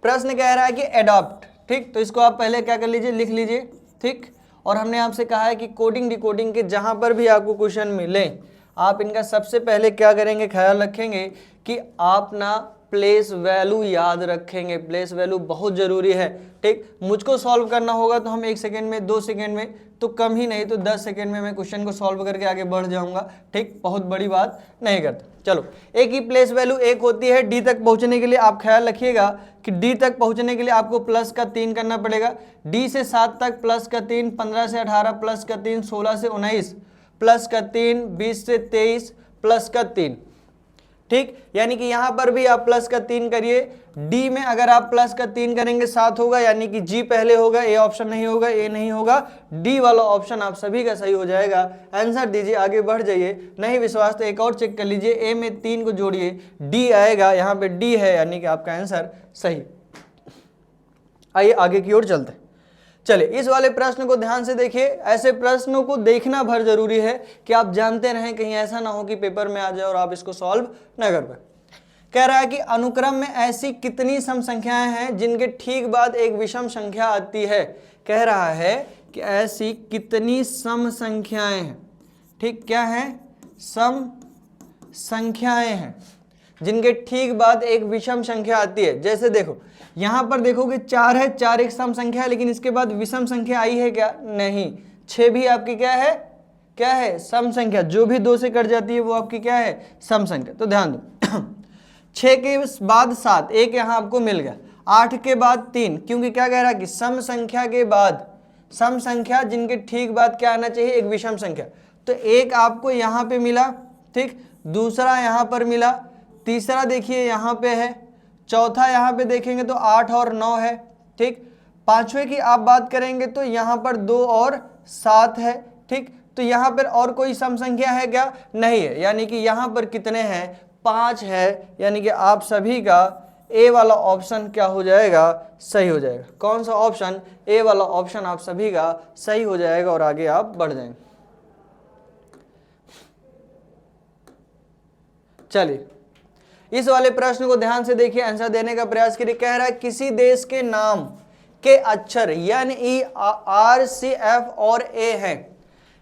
प्रश्न कह रहा है कि एडॉप्ट, ठीक, तो इसको आप पहले क्या कर लीजिए? लिख लीजिए, ठीक। और हमने आपसे कहा है कि कोडिंग डिकोडिंग के जहां पर भी आपको क्वेश्चन मिले, आप इनका सबसे पहले क्या करेंगे? ख्याल रखेंगे कि आप ना प्लेस वैल्यू याद रखेंगे। प्लेस वैल्यू बहुत जरूरी है, ठीक। मुझको सॉल्व करना होगा तो हम 1 सेकेंड में, 2 सेकेंड में, तो कम ही नहीं तो 10 सेकेंड में मैं क्वेश्चन को सॉल्व करके आगे बढ़ जाऊंगा, ठीक। बहुत बड़ी बात नहीं करता। चलो, एक ही प्लेस वैल्यू एक होती है। डी तक पहुंचने के लिए आप ख्याल रखिएगा कि डी तक पहुंचने के लिए आपको प्लस का 3 करना पड़ेगा। डी से 7 तक प्लस का 3, 15 से 18 प्लस का 3, 16 से 19 प्लस का 3, 20 से 23 प्लस का 3, ठीक, यानी कि यहां पर भी आप प्लस का 3 करिए, डी में अगर आप प्लस का 3 करेंगे 7 होगा, यानी कि जी पहले होगा, ए ऑप्शन नहीं होगा, ए नहीं होगा, डी वाला ऑप्शन आप सभी का सही हो जाएगा। आंसर दीजिए, आगे बढ़ जाइए। नहीं विश्वास तो एक और चेक कर लीजिए, ए में 3 को जोड़िए, डी आएगा, यहाँ पे डी है, यानी कि आपका आंसर सही। आइए आगे की ओर चलते हैं। चलिए इस वाले प्रश्न को ध्यान से देखिए। ऐसे प्रश्नों को देखना भर जरूरी है कि आप जानते रहें, कहीं ऐसा ना हो कि पेपर में आ जाए और आप इसको सॉल्व न कर पाए। कह रहा है कि अनुक्रम में ऐसी कितनी सम संख्याएं हैं जिनके ठीक बाद एक विषम संख्या आती है। कह रहा है कि ऐसी कितनी सम संख्याएं हैं, ठीक, क्या है, सम संख्याएं हैं जिनके ठीक बाद एक विषम संख्या आती है। जैसे देखो यहां पर देखोगे 4 है, 4 एक सम संख्या है, लेकिन इसके बाद विषम संख्या आई है क्या, नहीं। 6 भी आपकी क्या है, क्या है, सम संख्या, जो भी 2 से कट जाती है वो आपकी क्या है, सम संख्या। तो ध्यान दो 6 के बाद 7, एक यहां आपको मिल गया, 8 के बाद 3, क्योंकि क्या कह रहा है कि सम संख्या के बाद, सम संख्या जिनके ठीक बाद क्या आना चाहिए, एक विषम संख्या। तो एक आपको यहां पे मिला, ठीक, दूसरा यहां पर मिला, तीसरा देखिए यहां पे है, चौथा यहां पे देखेंगे तो 8 और 9 है, ठीक। पांचवें की आप बात करेंगे तो यहां पर 2 और 7 है, ठीक। तो यहां पर और कोई सम संख्या है क्या, नहीं है, यानी कि यहां पर कितने हैं, 5 है, यानी कि आप सभी का ए वाला ऑप्शन क्या हो जाएगा, सही हो जाएगा। कौन सा ऑप्शन, ए वाला ऑप्शन आप सभी का सही हो जाएगा और आगे आप बढ़ जाएंगे। चलिए इस वाले प्रश्न को ध्यान से देखिए, आंसर देने का प्रयास करिए। कह रहा है किसी देश के नाम के अक्षर यानी ई आर सी एफ और ए हैं,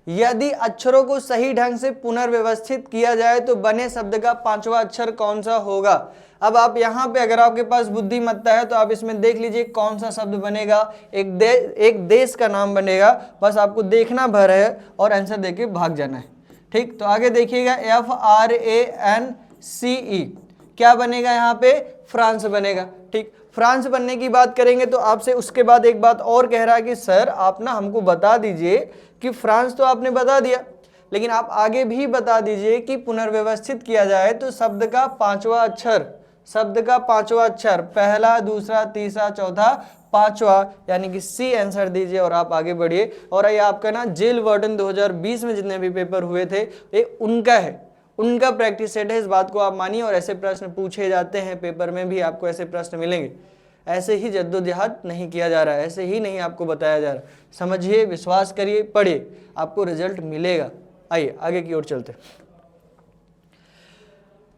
यदि अक्षरों को सही ढंग से पुनर्व्यवस्थित किया जाए तो बने शब्द का 5वां अक्षर कौन सा होगा। अब आप यहाँ पे अगर आपके पास बुद्धिमत्ता है तो आप इसमें देख लीजिए कौन सा शब्द बनेगा, एक देश का नाम बनेगा, बस आपको देखना भर है और आंसर देके भाग जाना है, ठीक। तो आगे देखिएगा FRANCE, क्या बनेगा यहाँ पे, फ्रांस बनेगा, ठीक। फ्रांस बनने की बात करेंगे तो आपसे उसके बाद एक बात और कह रहा है कि सर आप ना हमको बता दीजिए कि फ्रांस तो आपने बता दिया, लेकिन आप आगे भी बता दीजिए कि पुनर्व्यवस्थित किया जाए तो शब्द का 5वां अक्षर, शब्द का 5वां अक्षर, पहला, दूसरा, तीसरा, चौथा, 5वां, यानी कि सी आंसर दीजिए और आप आगे बढ़िए। और ये आपका ना जेल वार्डन 2020 में जितने भी पेपर हुए थे ये उनका है, उनका प्रैक्टिस सेट है, इस बात को आप मानिए। और ऐसे प्रश्न पूछे जाते हैं पेपर में भी, आपको ऐसे प्रश्न मिलेंगे। ऐसे ही जद्दोजहद नहीं किया जा रहा है, ऐसे ही नहीं आपको बताया जा रहा। समझिए, विश्वास करिए, पढ़िए, आपको रिजल्ट मिलेगा। आइए आगे की ओर चलते।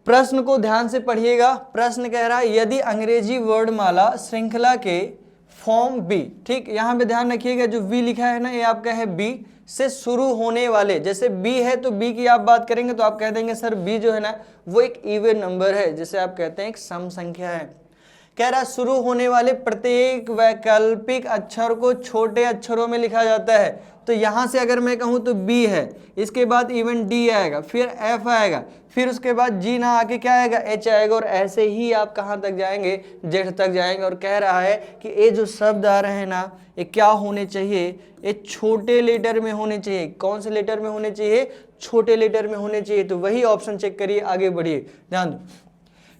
प्रश्न को ध्यान से पढ़िएगा। प्रश्न कह रहा है यदि अंग्रेजी वर्णमाला श्रृंखला के फॉर्म बी, ठीक, यहां पे ध्यान रखिएगा जो बी लिखा है ना ये आपका है बी से शुरू होने वाले, जैसे बी है तो बी की आप बात करेंगे तो आप कह देंगे सर बी जो है ना वो एक इवन नंबर है, जिसे आप कहते हैं एक सम संख्या है। कह रहा है शुरू होने वाले प्रत्येक वैकल्पिक अक्षर को छोटे अक्षरों में लिखा जाता है। तो यहां से अगर मैं कहूं तो बी है, इसके बाद इवन डी आएगा, फिर एफ आएगा, फिर उसके बाद जी ना आके क्या आएगा, एच आएगा, और ऐसे ही आप कहां तक जाएंगे, जेड तक जाएंगे। और कह रहा है कि ये जो शब्द आ रहे हैं ना ये क्या होने चाहिए, ये छोटे लेटर में होने चाहिए। कौन से लेटर में होने चाहिए, छोटे लेटर में होने चाहिए। तो वही ऑप्शन चेक करिए, आगे बढ़िए। ध्यान दो,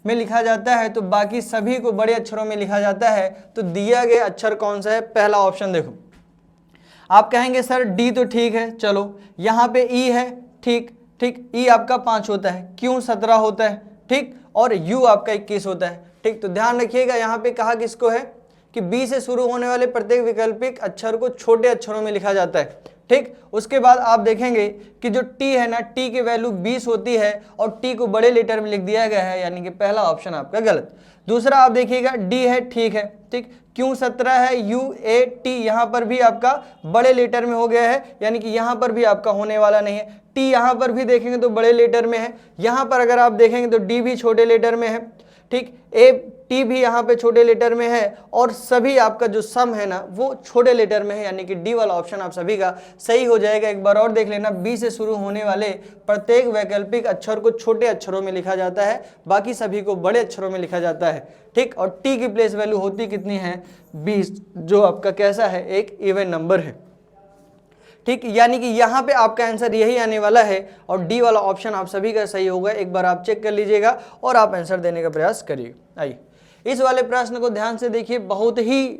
में लिखा जाता है तो बाकी सभी को बड़े अक्षरों में लिखा जाता है। तो दिया गया अक्षर कौन सा है, पहला ऑप्शन देखो। आप कहेंगे सर डी तो ठीक है, चलो यहाँ पे ई है, ठीक ठीक, ई आपका 5 होता है, क्यू 17 होता है, ठीक, और यू आपका 21 होता है, ठीक। तो ध्यान रखिएगा यहाँ पे कहा किसको है कि बी से शुरू होने वाले प्रत्येक वैकल्पिक अक्षर को छोटे अक्षरों में लिखा जाता है, ठीक। उसके बाद आप देखेंगे कि जो टी है ना, टी की वैल्यू 20 होती है और टी को बड़े लेटर में लिख दिया गया है, यानी कि पहला ऑप्शन आपका गलत। दूसरा आप देखिएगा डी है, ठीक है, ठीक, क्यू 17 है, यू ए टी यहाँ पर भी आपका बड़े लेटर में हो गया है, यानी कि यहाँ पर भी आपका होने वाला नहीं है। टी यहाँ पर भी देखेंगे तो बड़े लेटर में है, यहाँ पर अगर आप देखेंगे तो डी भी छोटे लेटर में है, ठीक, ए टी भी यहाँ पे छोटे लेटर में है, और सभी आपका जो सम है ना वो छोटे लेटर में है, यानी कि डी वाला ऑप्शन आप सभी का सही हो जाएगा। एक बार और देख लेना, बी से शुरू होने वाले प्रत्येक वैकल्पिक अक्षर को छोटे अक्षरों में लिखा जाता है, बाकी सभी को बड़े अक्षरों में लिखा जाता है, ठीक। और टी की प्लेस वैल्यू होती कितनी है, 20, जो आपका कैसा है, एक इवन नंबर है, ठीक, यानी कि यहाँ पे आपका आंसर यही आने वाला है और डी वाला ऑप्शन आप सभी का सही होगा। एक बार आप चेक कर लीजिएगा और आप आंसर देने का प्रयास करिए। आइए इस वाले प्रश्न को ध्यान से देखिए, बहुत ही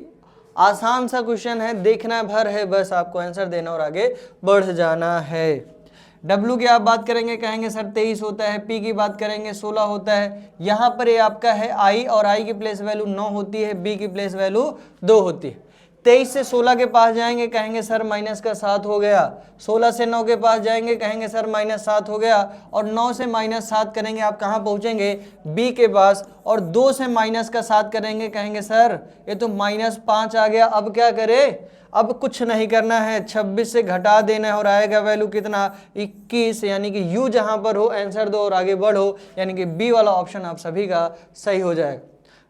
आसान सा क्वेश्चन है, देखना भर है, बस आपको आंसर देना और आगे बढ़ जाना है। W की आप बात करेंगे, कहेंगे सर 23 होता है। P की बात करेंगे 16 होता है। यहाँ पर ये आपका है I और I की प्लेस वैल्यू 9 होती है, B की प्लेस वैल्यू 2 होती है। 23 से 16 के पास जाएंगे, कहेंगे सर माइनस का 7 हो गया। 16 से 9 के पास जाएंगे, कहेंगे सर माइनस 7 हो गया। और 9 से माइनस 7 करेंगे, आप कहाँ पहुँचेंगे? B के पास। और 2 से माइनस का 7 करेंगे, कहेंगे सर ये तो माइनस 5 आ गया। अब क्या करें? अब कुछ नहीं करना है, 26 से घटा देना है और आएगा वैल्यू कितना? 21। यानी कि U जहाँ पर हो आंसर दो और आगे बढ़ो, यानी कि B वाला ऑप्शन आप सभी का सही हो जाएगा।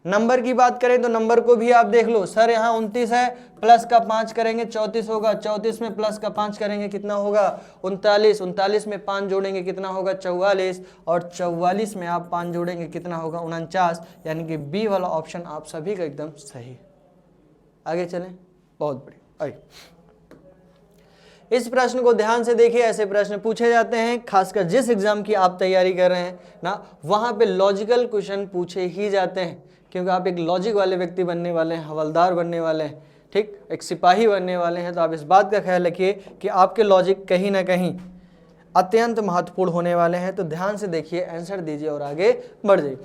नंबर की बात करें तो नंबर को भी आप देख लो, सर यहाँ 29 है, प्लस का 5 करेंगे 34 होगा। 34 में प्लस का 5 करेंगे कितना होगा? 39। 39 में 5 जोड़ेंगे कितना होगा? 44। और 44 में आप 5 जोड़ेंगे कितना होगा? 49। यानी कि बी वाला ऑप्शन आप सभी का एकदम सही। आगे चलें, बहुत बढ़िया। आइए इस प्रश्न को ध्यान से देखिए, ऐसे प्रश्न पूछे जाते हैं, खासकर जिस एग्जाम की आप तैयारी कर रहे हैं ना, वहां पे लॉजिकल क्वेश्चन पूछे ही जाते हैं, क्योंकि आप एक लॉजिक वाले व्यक्ति बनने वाले हैं, हवलदार बनने वाले हैं, ठीक, एक सिपाही बनने वाले हैं। तो आप इस बात का ख्याल रखिए कि आपके लॉजिक कहीं ना कहीं अत्यंत महत्वपूर्ण होने वाले हैं। तो ध्यान से देखिए, आंसर दीजिए और आगे बढ़ जाइए।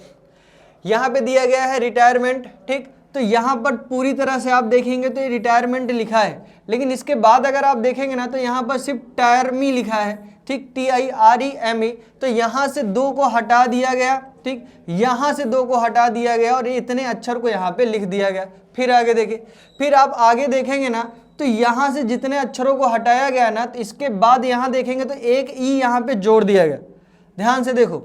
यहाँ पे दिया गया है रिटायरमेंट, ठीक, तो यहाँ पर पूरी तरह से आप देखेंगे तो ये रिटायरमेंट लिखा है, लेकिन इसके बाद अगर आप देखेंगे ना तो यहाँ पर सिर्फ टायरमी लिखा है, ठीक, TIREME। तो यहाँ से 2 को हटा दिया गया, ठीक, यहाँ से 2 को हटा दिया गया और इतने अक्षर को यहाँ पे लिख दिया गया। फिर आगे देखिए, फिर आप आगे देखेंगे ना तो यहाँ से जितने अक्षरों को हटाया गया ना, तो इसके बाद यहाँ देखेंगे तो एक ई यहाँ पे जोड़ दिया गया। ध्यान से देखो,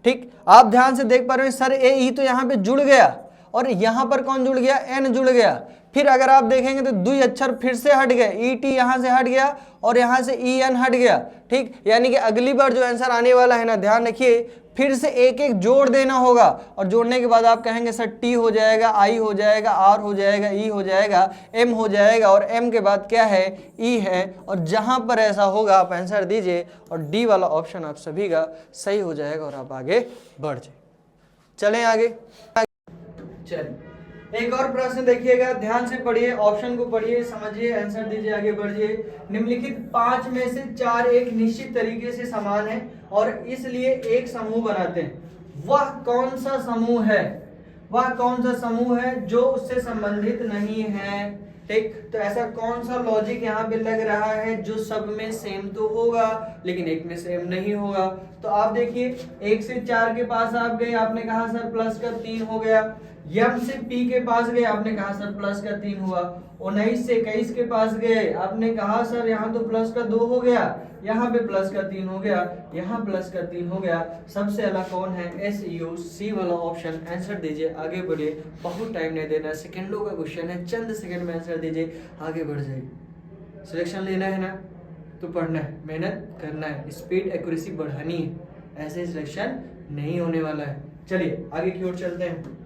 ठीक, आप ध्यान से देख पा रहे हो, सर ए ई तो यहाँ पे जुड़ गया और यहाँ पर कौन जुड़ गया? एन जुड़ गया। फिर अगर आप देखेंगे तो 2 अक्षर फिर से हट गए, ET यहाँ से हट गया और यहाँ से EN हट गया, ठीक, यानी कि अगली बार जो आंसर आने वाला है ना, ध्यान रखिए, फिर से एक एक जोड़ देना होगा और जोड़ने के बाद आप कहेंगे सर T हो जाएगा, I हो जाएगा, R हो जाएगा, E हो जाएगा, M हो जाएगा और M के बाद क्या है? E है। और जहां पर ऐसा होगा आप आंसर दीजिए और D वाला ऑप्शन आप सभी का सही हो जाएगा और आप आगे बढ़ जाए। चलें आगे। चलिए एक और प्रश्न देखिएगा, ध्यान से पढ़िए, ऑप्शन को पढ़िए, समझिए, आंसर दीजिए, आगे बढ़िए। निम्नलिखित 5 में से 4 एक निश्चित तरीके से समान है और इसलिए एक समूह बनाते हैं। वह कौन सा समूह है? वह कौन सा समूह है जो उससे संबंधित नहीं है? ठीक, तो ऐसा कौन सा लॉजिक यहाँ पे लग रहा है जो सब में सेम तो होगा लेकिन एक में सेम नहीं होगा? तो आप देखिए, 1 से 4 के पास आप गए, आपने कहा सर प्लस का 3 हो गया। M से P के पास गए, आपने कहा सर प्लस का 3 हुआ। 19 से 21 के पास गए, आपने कहा सर यहाँ तो प्लस का 2 हो गया, यहाँ पे प्लस का 3 हो गया, यहाँ प्लस का 3 हो गया। सबसे अलग कौन है? SEO, C वाला ऑप्शन। आंसर दीजिए, आगे बढ़िए, बहुत टाइम नहीं देना, सेकंडों का क्वेश्चन है, चंद सेकंड में आंसर दीजिए, आगे बढ़ जाइए। सिलेक्शन लेना है ना तो पढ़ना है, मेहनत करना है, स्पीड एक्यूरेसी बढ़ानी है, ऐसे सिलेक्शन नहीं होने वाला है। चलिए आगे की ओर चलते हैं।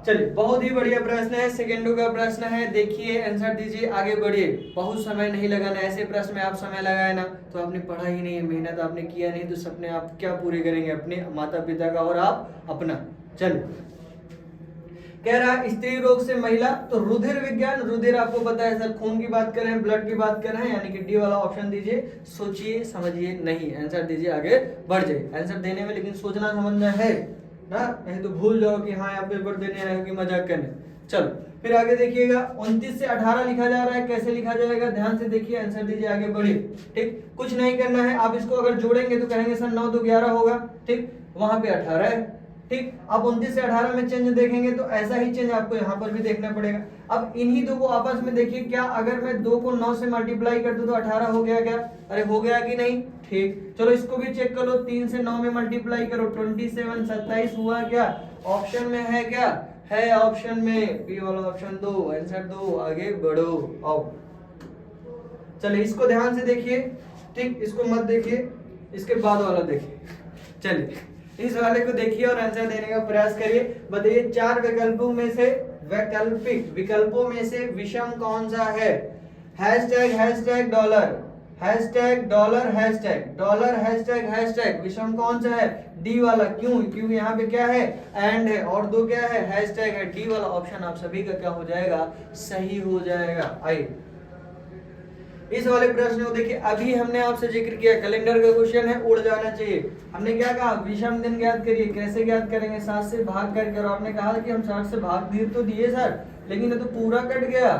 चलिए, बहुत ही बढ़िया प्रश्न है, सेकेंडों का प्रश्न है, देखिए, आंसर दीजिए, आगे बढ़िए। बहुत समय नहीं लगाना, ऐसे प्रश्न में आप समय लगाए ना तो आपने पढ़ा ही नहीं है, मेहनत आपने किया नहीं, तो सपने आप क्या पूरे करेंगे? अपने माता पिता का और आप अपना। चलिए, कह रहा है स्त्री रोग से महिला, तो रुधिर विज्ञान, रुधिर आपको पता है सर, खून की बात कर रहे हैं, ब्लड की बात कर रहे हैं, यानी कि डी वाला ऑप्शन दीजिए। सोचिए समझिए नहीं, आंसर दीजिए, आगे बढ़ जाइए। आंसर देने में लेकिन सोचना समझना है ना, नहीं तो भूल जाओ कि हाँ आप पेपर देने आए हो कि मजाक करने। चलो फिर आगे देखिएगा, 29 से 18 लिखा जा रहा है, कैसे लिखा जाएगा? ध्यान से देखिए, आंसर दीजिए, आगे बढ़िए। ठीक, कुछ नहीं करना है, आप इसको अगर जोड़ेंगे तो कहेंगे सर 9 तो 11 होगा, ठीक, वहां पे 18 है, ठीक। अब 29 से 18 में चेंज देखेंगे तो ऐसा ही चेंज आपको यहाँ पर भी देखना पड़ेगा। अब इन्हीं दो को आपस में देखिए, क्या अगर मैं 2 को 9 से मल्टीप्लाई कर दूं तो 18 हो गया क्या? अरे हो गया कि नहीं? ठीक, चलो इसको भी चेक कर लो, 3 से 9 में मल्टीप्लाई करो, 27 27 हुआ क्या? ऑप्शन में है क्या? है ऑप्शन में, बी वाला ऑप्शन दो, आंसर दो, आगे बढ़ो। आओ चलिए इसको ध्यान से देखिए, ठीक, इसको मत देखिए, इसके बाद वाला देखिए। चलिए इस वाले को देखिए और आंसर देने का प्रयास करिए। बताइए 4 विकल्पों में से, वैकल्पिक विकल्पों में से विषम कौन सा है? Hashtag hashtag dollar hashtag dollar hashtag विषम कौन सा है? डी वाला। क्यों? क्योंकि यहाँ पे क्या है? एंड है और दो क्या है? हैशटैग है। डी वाला ऑप्शन आप सभी का क्या हो जाएगा? सही हो जाएगा। आइए इस वाले प्रश्न को देखिए, अभी हमने आपसे जिक्र किया कैलेंडर का क्वेश्चन है, उड़ जाना चाहिए। हमने क्या कहा? विषम दिन ज्ञात करिए। कैसे ज्ञात करेंगे? 7 से भाग करके। और आपने कहा कि हम 60 से भाग दिए तो दिए सर, लेकिन ये तो पूरा कट गया।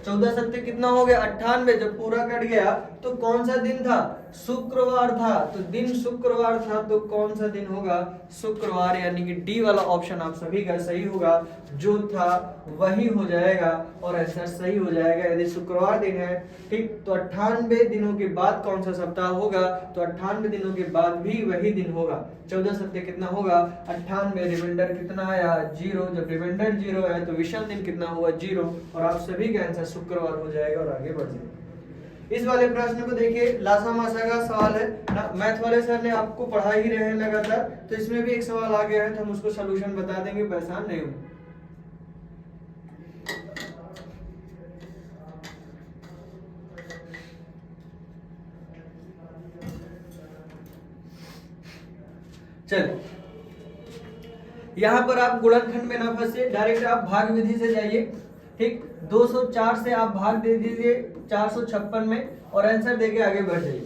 14 सत्ते कितना हो गया? 98। जब पूरा कट गया तो कौन सा दिन था? शुक्रवार था। तो दिन शुक्रवार था तो कौन सा दिन होगा? शुक्रवार। यानी कि डी वाला ऑप्शन आप सभी का सही होगा, जो था वही हो जाएगा और आंसर सही हो जाएगा। यदि शुक्रवार दिन है, ठीक, तो 98 दिनों के बाद कौन सा सप्ताह होगा? तो 98 दिनों के बाद भी वही दिन होगा। 14 सत्ते कितना होगा? 98। रिमाइंडर कितना आया? 0। जब रिमाइंडर 0 है तो विषम दिन कितना हुआ? 0। और आप सभी का आंसर शुक्रवार हो जाएगा और आगे बढ़ जाएगा। इस वाले प्रश्न को देखिए, लासा मासा का सवाल है ना, मैथ वाले सर ने आपको पढ़ा ही रहे हैं लगातार, तो इसमें भी एक सवाल आ गया है तो हम उसको सलूशन बता देंगे, परेशान नहीं हो। चलिए यहां पर आप गुणनखंड में ना फंसे, डायरेक्ट आप भाग विधि से जाइए। ठीक, 204 से आप भाग दे दीजिए 456 में और आंसर देके आगे बढ़ जाइए।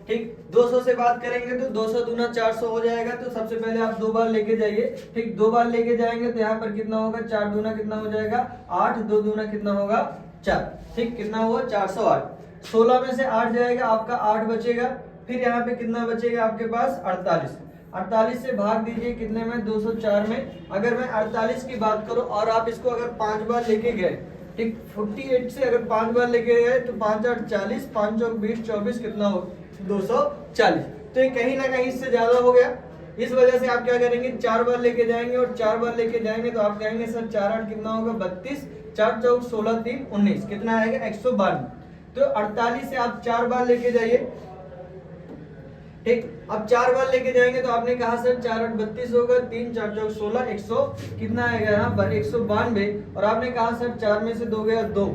ठीक, 200 से बात करेंगे तो 200 दूना 400 हो जाएगा। तो सबसे पहले आप 2 बार लेके जाइए। ठीक, 2 बार लेके जाएंगे तो यहाँ पर कितना होगा? 4 दूना कितना हो जाएगा? 8। 2 दूना कितना होगा? 4। ठीक, कितना हुआ? 408। 16 में से 8 जाएगा, आपका 8 बचेगा। फिर यहाँ पे कितना बचेगा आपके पास? 48। 48 से भाग दीजिए कितने में? 204 में। अगर मैं 48 की बात करूं और आप इसको अगर 5 बार लेके गए, ठीक, 48 से अगर 5 बार लेके गए तो 5 8 40, 5 चौक 20, 24 कितना हो? 240। तो ये कहीं ना कहीं इससे ज्यादा हो गया। इस वजह से आप क्या करेंगे? 4 बार लेके जाएंगे और 4 बार लेके जाएंगे तो आप कहेंगे सर 4 8 कितना होगा? 32। 4 चौक 16, 3 19 कितना आएगा? 152। तो 48 से आप 4 बार लेके जाइए। ठीक, अब 4 बार लेके जाएंगे तो आपने कहा सर 4 8 32 होगा, 3 4 चौक 16, 100 कितना आएगा यहाँ पर? 192। और आपने कहा सर 4 में से 2 गया 2।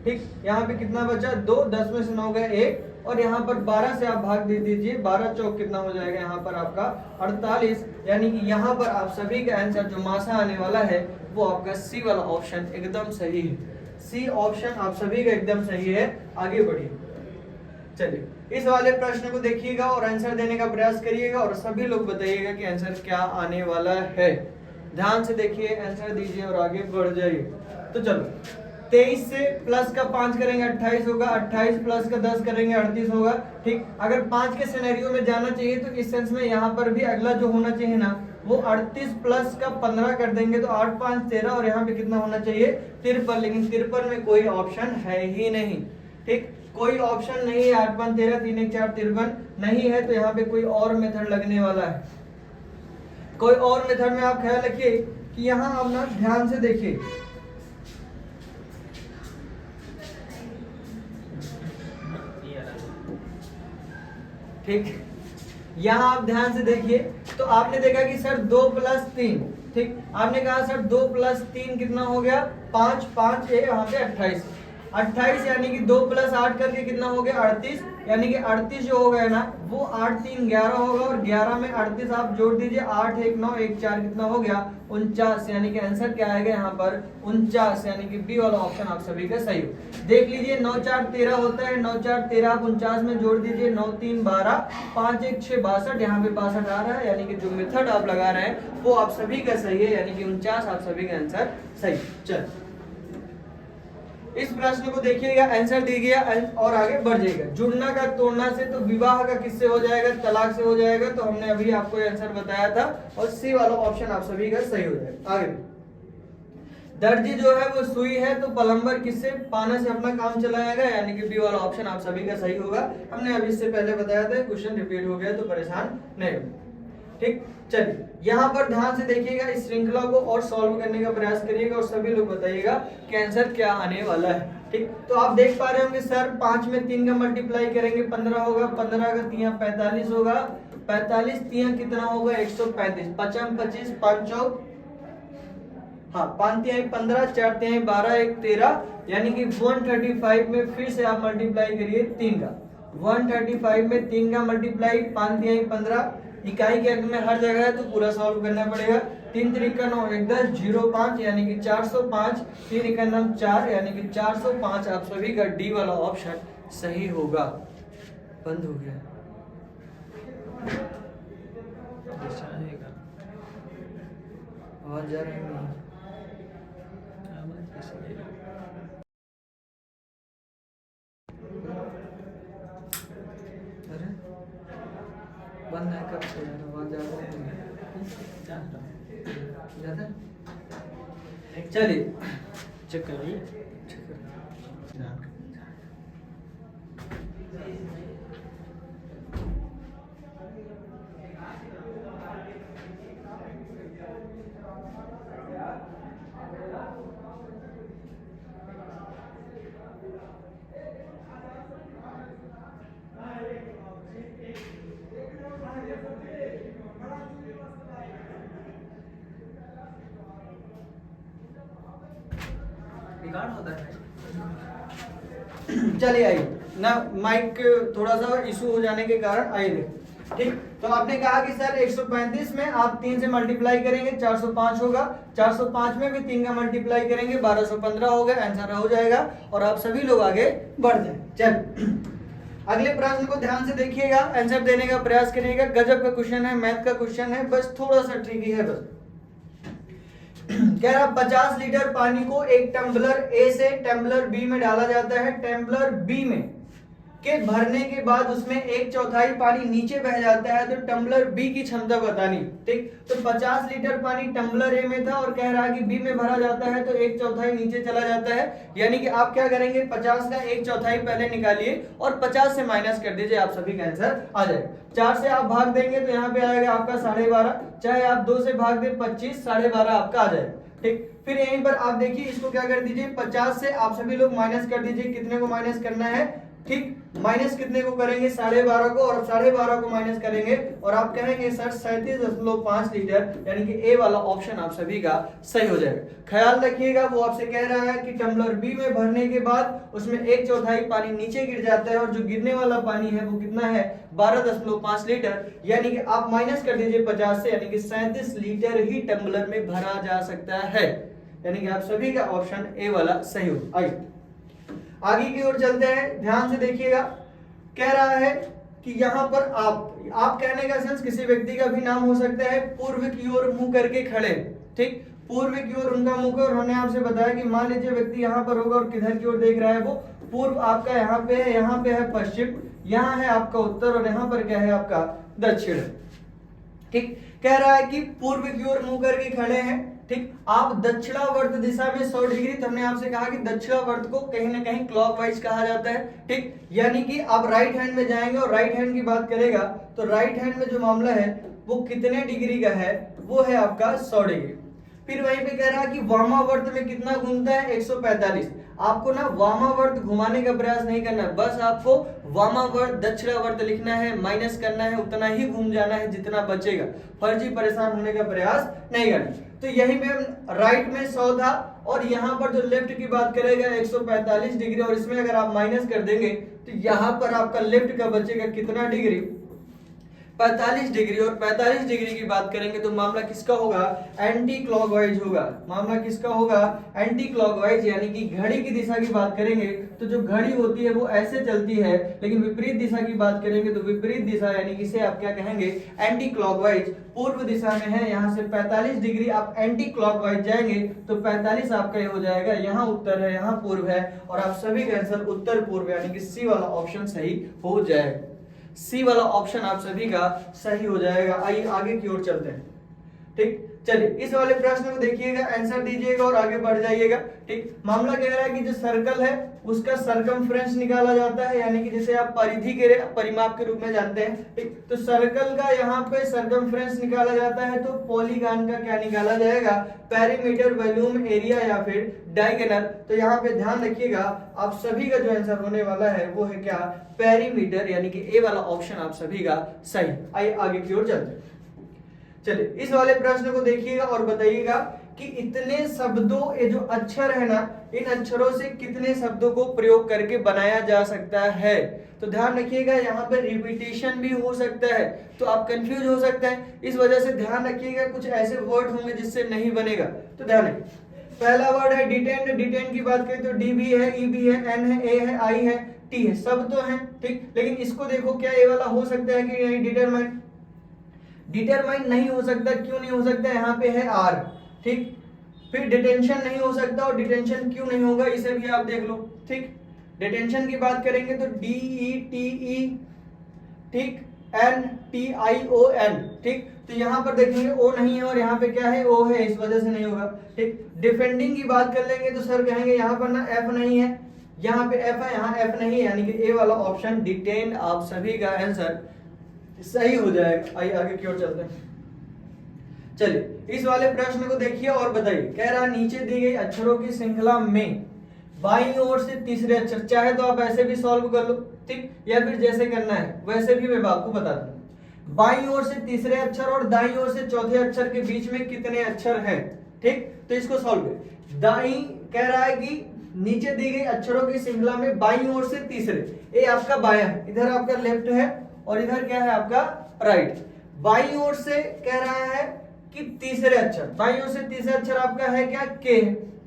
ठीक, यहाँ पे कितना बचा? 2। 10 में से 9 गया 1। और यहाँ पर 12 से आप भाग दे दीजिए। 12 चौक कितना हो जाएगा यहाँ पर आपका? 48। यानी कि यहाँ पर आप सभी का आंसर जो मासा आने वाला है वो आपका सी वाला ऑप्शन एकदम सही है। सी ऑप्शन आप सभी का एकदम सही है। आगे बढ़िए। चलिए इस वाले प्रश्न को देखिएगा और आंसर देने का प्रयास करिएगा और सभी लोग बताइएगा कि आंसर क्या आने वाला है। ध्यान से देखिए, आंसर दीजिए और आगे बढ़ जाइए। तो चलो 23 से प्लस का 5 करेंगे 28 होगा, 28 प्लस का 10 करेंगे 38 होगा। ठीक, अगर 5 के सिनेरियो में जाना चाहिए तो इस सेंस में यहाँ पर भी अगला जो होना चाहिए ना वो 38 प्लस का 15 कर देंगे तो 8 5 13 और यहाँ पे कितना होना चाहिए? 53। लेकिन 53 में कोई ऑप्शन है ही नहीं। ठीक, कोई ऑप्शन नहीं है। 8 5 13, 3 1 4 53 नहीं है तो यहाँ पे कोई और मेथड लगने वाला है। कोई और मेथड में आप ख्याल रखिए कि यहाँ आप ना ध्यान से देखिए। ठीक, यहाँ आप ध्यान से देखिए तो आपने देखा कि सर 2 + 3। ठीक, आपने कहा सर 2 + 3 कितना हो गया? 5 5 यहाँ पे 28। 28 यानी कि 2 + 8 करके कितना हो गया? 38। यानी कि 38 जो हो गया ना वो 8 3 11 होगा और 11 में 38 आप जोड़ दीजिए। 8 1 9 1 4 कितना हो गया? 49। यानी कि आंसर क्या आएगा यहाँ पर? 49। यानी कि बी वाला ऑप्शन आप सभी का सही हो। देख लीजिए 9 4 13 होता है। 9 4 13 आप 49 में जोड़ दीजिए। 9 3 12, 5 1 6 62। यहाँ पे 62 आ रहा है। यानी कि जो मेथड आप लगा रहे हैं वो आप सभी का सही है। यानी कि 49 आप सभी का आंसर सही। चल इस प्रश्न को देखिएगा, आंसर दीजिए और आगे बढ़ जाइएगा। जुड़ना का तोड़ना से तो विवाह का किससे हो जाएगा? तलाक से हो जाएगा। तो हमने अभी आपको आंसर बताया था और सी वाला ऑप्शन आप सभी का सही हो जाएगा। आगे दर्जी जो है वो सुई है तो प्लम्बर किससे? पाना से अपना काम चलाएगा। यानी कि बी वाला ऑप्शन आप सभी का सही होगा। हमने अभी इससे पहले बताया था, क्वेश्चन रिपीट हो गया तो परेशान नहीं हो। ठीक, चलिए यहाँ पर ध्यान से देखिएगा, इस श्रृंखला को और सॉल्व करने का प्रयास करिएगा और सभी लोग बताइएगा कि आंसर क्या आने वाला है। ठीक, तो आप देख पा रहे होंगे सर 5 में 3 का मल्टीप्लाई करेंगे 15 होगा। 15 का 3 45 होगा। 45 3 कितना होगा? 135। 5 25 5 चौक हाँ 5 तिहाई 15, 4 तिहाई 12, 1 13, यानी कि 135 में फिर से आप मल्टीप्लाई करिए 3 का। 135 में 3 का मल्टीप्लाई, 5 तिहाई 15, इकाई के अंक में हर जगह है तो पूरा सॉल्व करना पड़ेगा। 3 त्रिका 9, 1 10, 05 यानी कि 405, 3 इका 9 4 यानी कि 405। आप सभी का डी वाला ऑप्शन सही होगा। बंद हो गया, आवाज जा रही है। अरे बंद है कब से यार, आवाज जा रही है। चलिए चेक करिए। चलिए आइए ना, माइक थोड़ा सा इशू हो जाने के कारण आइए। ठीक, तो आपने कहा कि सर 135 में आप 3 से मल्टीप्लाई करेंगे 405 होगा, 405 में भी 3 का मल्टीप्लाई करेंगे 1215 होगा, आंसर हो जाएगा और आप सभी लोग आगे बढ़ जाए। चल अगले प्रश्न को ध्यान से देखिएगा, आंसर देने का प्रयास करिएगा। गजब का क्वेश्चन है, मैथ का क्वेश्चन है, बस थोड़ा सा ट्रिकी है बस। कह रहा 50 लीटर पानी को एक टम्बलर ए से टम्बलर बी में डाला जाता है। टम्बलर बी में के भरने के बाद उसमें 1/4 पानी नीचे बह जाता है, तो टम्बलर बी की क्षमता बतानी। ठीक, तो 50 लीटर पानी टम्बलर ए में था और कह रहा है कि बी में भरा जाता है तो 1/4 नीचे चला जाता है। यानी कि आप क्या करेंगे, 50 का 1/4 पहले निकालिए और 50 से माइनस कर दीजिए, आप सभी का आंसर आ जाएगा। 4 से आप भाग देंगे तो यहाँ पे आएगा आपका 12.5, चाहे आप 2 से भाग दे 25, 12.5 आपका आ जाएगा। ठीक, फिर यहीं पर आप देखिए इसको क्या कर दीजिए, 50 से आप सभी लोग माइनस कर दीजिए। कितने को माइनस करना है, ठीक, माइनस कितने को करेंगे, 12.5 को, और 12.5 को माइनस करेंगे और आप कहेंगे सर 37.5 लीटर, यानी कि ए वाला ऑप्शन आप सभी का सही हो जाएगा। ख्याल रखिएगा, वो आपसे कह रहा है कि टम्बलर बी में भरने के बाद उसमें 1/4 पानी नीचे गिर जाता है और जो गिरने वाला पानी है वो कितना है, 12.5 लीटर, यानी कि आप माइनस कर दीजिए 50 से, यानी कि 37 लीटर ही टम्बलर में भरा जा सकता है। यानी कि आप सभी का ऑप्शन ए वाला सही हो। आइए आगे की ओर चलते हैं, ध्यान से देखिएगा। कह रहा है कि यहाँ पर आप कहने का सेंस किसी व्यक्ति का भी नाम हो सकता है। पूर्व की ओर मुंह करके खड़े, ठीक, पूर्व की ओर उनका मुंह है और हमने आपसे बताया कि मान लीजिए व्यक्ति यहाँ पर होगा और किधर की ओर देख रहा है, वो पूर्व आपका यहाँ पे है, यहाँ पे है पश्चिम, यहाँ है आपका उत्तर और यहाँ पर क्या है आपका दक्षिण। ठीक, कह रहा है कि पूर्व की ओर मुंह करके खड़े हैं। ठीक, आप दक्षिणावर्त दिशा में 100 डिग्री, तो हमने आपसे कहा कि दक्षिणावर्त को कहीं ना कहीं क्लॉकवाइज कहा जाता है। ठीक, यानी कि आप राइट हैंड में जाएंगे और राइट हैंड की बात करेगा तो राइट हैंड में जो मामला है वो कितने डिग्री का है, वो है आपका 100 डिग्री। फिर वहीं पे कह रहा है कि वामावर्त में कितना घूमता है, 145। आपको ना वामावर्त घुमाने का प्रयास नहीं करना है, बस आपको वामावर्त दक्षिणावर्त लिखना है, माइनस करना है, उतना ही घूम जाना है जितना बचेगा, फर्जी परेशान होने का प्रयास नहीं करना। तो यहीं पे हम राइट में 100 था और यहाँ पर जो लेफ्ट की बात करेगा 145 डिग्री, और इसमें अगर आप माइनस कर देंगे तो यहाँ पर आपका लेफ्ट का बचेगा कितना डिग्री, 45 डिग्री। और 45 डिग्री की बात करेंगे तो मामला किसका होगा, एंटी क्लॉकवाइज होगा। मामला किसका होगा, एंटी क्लॉकवाइज, यानी कि घड़ी की दिशा की बात करेंगे तो जो घड़ी होती है वो ऐसे चलती है, लेकिन विपरीत दिशा की बात करेंगे तो विपरीत दिशा, यानी कि इसे आप क्या कहेंगे, एंटी क्लॉकवाइज। पूर्व दिशा में है, यहाँ से 45 डिग्री आप एंटी क्लॉकवाइज जाएंगे तो 45 आपका ये हो जाएगा, यहाँ उत्तर है, यहाँ पूर्व है, और आप सभी का आंसर उत्तर पूर्व यानी कि सी वाला ऑप्शन सही हो जाएगा। सी वाला ऑप्शन आप सभी का सही हो जाएगा। आइए आगे की ओर चलते हैं। ठीक, चलिए इस वाले प्रश्न को देखिएगा, आंसर दीजिएगा और आगे बढ़ जाइएगा। ठीक, मामला कह रहा है कि जो सर्कल है उसका सरकमफ्रेंस निकाला जाता है, यानी कि जैसे आप परिधि के परिमाप के रूप में जानते हैं। ठीक, तो सर्कल का यहाँ पे सरकमफ्रेंस निकाला जाता है, तो पॉलीगॉन का क्या निकाला जाएगा, पेरीमीटर, वॉल्यूम, एरिया या फिर डायगोनल। तो यहाँ पे ध्यान रखिएगा, आप सभी का जो आंसर होने वाला है वो है क्या, पेरीमीटर, यानी कि ए वाला ऑप्शन आप सभी का सही। आइए आगे की ओर चलते हैं। चलिए इस वाले प्रश्न को देखिएगा और बताइएगा कि इतने शब्दों, ये जो अक्षर है ना, इन अक्षरों से कितने शब्दों को प्रयोग करके बनाया जा सकता है। तो ध्यान रखिएगा, यहाँ पर रिपीटेशन भी हो सकता है, तो आप कंफ्यूज हो सकते हैं, इस वजह से ध्यान रखिएगा कुछ ऐसे वर्ड होंगे जिससे नहीं बनेगा। तो ध्यान रखिए, पहला वर्ड है डिटेंड। डिटेंड की बात करें तो डी भी है, ई भी है, एन है, ए है, आई है, टी है, सब तो है, ठीक। लेकिन इसको देखो, क्या ये वाला हो सकता है कि नहीं? डिटरमाइन, डिटरमाइन नहीं हो सकता। क्यों नहीं हो सकता? यहाँ पे है आर, ठीक। फिर डिटेंशन नहीं हो सकता, और डिटेंशन क्यों नहीं होगा इसे भी आप देख लो, ठीक। डिटेंशन की बात करेंगे तो डी ई टी ई, ठीक, N T I O N, ठीक। तो यहाँ पर देखेंगे ओ नहीं है, और यहाँ पे क्या है? ओ है, इस वजह से नहीं होगा, ठीक। डिफेंडिंग की बात कर लेंगे तो सर कहेंगे यहाँ पर ना एफ नहीं है, यहाँ पे एफ है, यहाँ एफ नहीं है, यानी कि ए वाला ऑप्शन डिटेन आप सभी का आंसर सही हो जाएगा। आइए आगे की ओर चलते हैं। चलिए इस वाले प्रश्न को देखिए और बताइए। कह रहा नीचे दी गई अक्षरों की श्रृंखला में बाईं ओर से तीसरे अक्षर, चाहे तो आप ऐसे भी सॉल्व कर लो, ठीक, या फिर जैसे करना है वैसे भी मैं आपको बता दूं। बाईं ओर से तीसरे अक्षर और दाईं ओर से चौथे अक्षर के बीच में कितने अक्षर हैं, ठीक। तो इसको सॉल्व करें। दाईं कह रहा है कि नीचे दी गई अक्षरों की श्रृंखला में बाईं ओर से तीसरे, ये आपका बायां है, इधर आपका लेफ्ट है, और इधर क्या है आपका राइट। बाईं ओर से कह रहा है कि तीसरे अक्षर, बाईं ओर से तीसरे अक्षर आपका है क्या? के,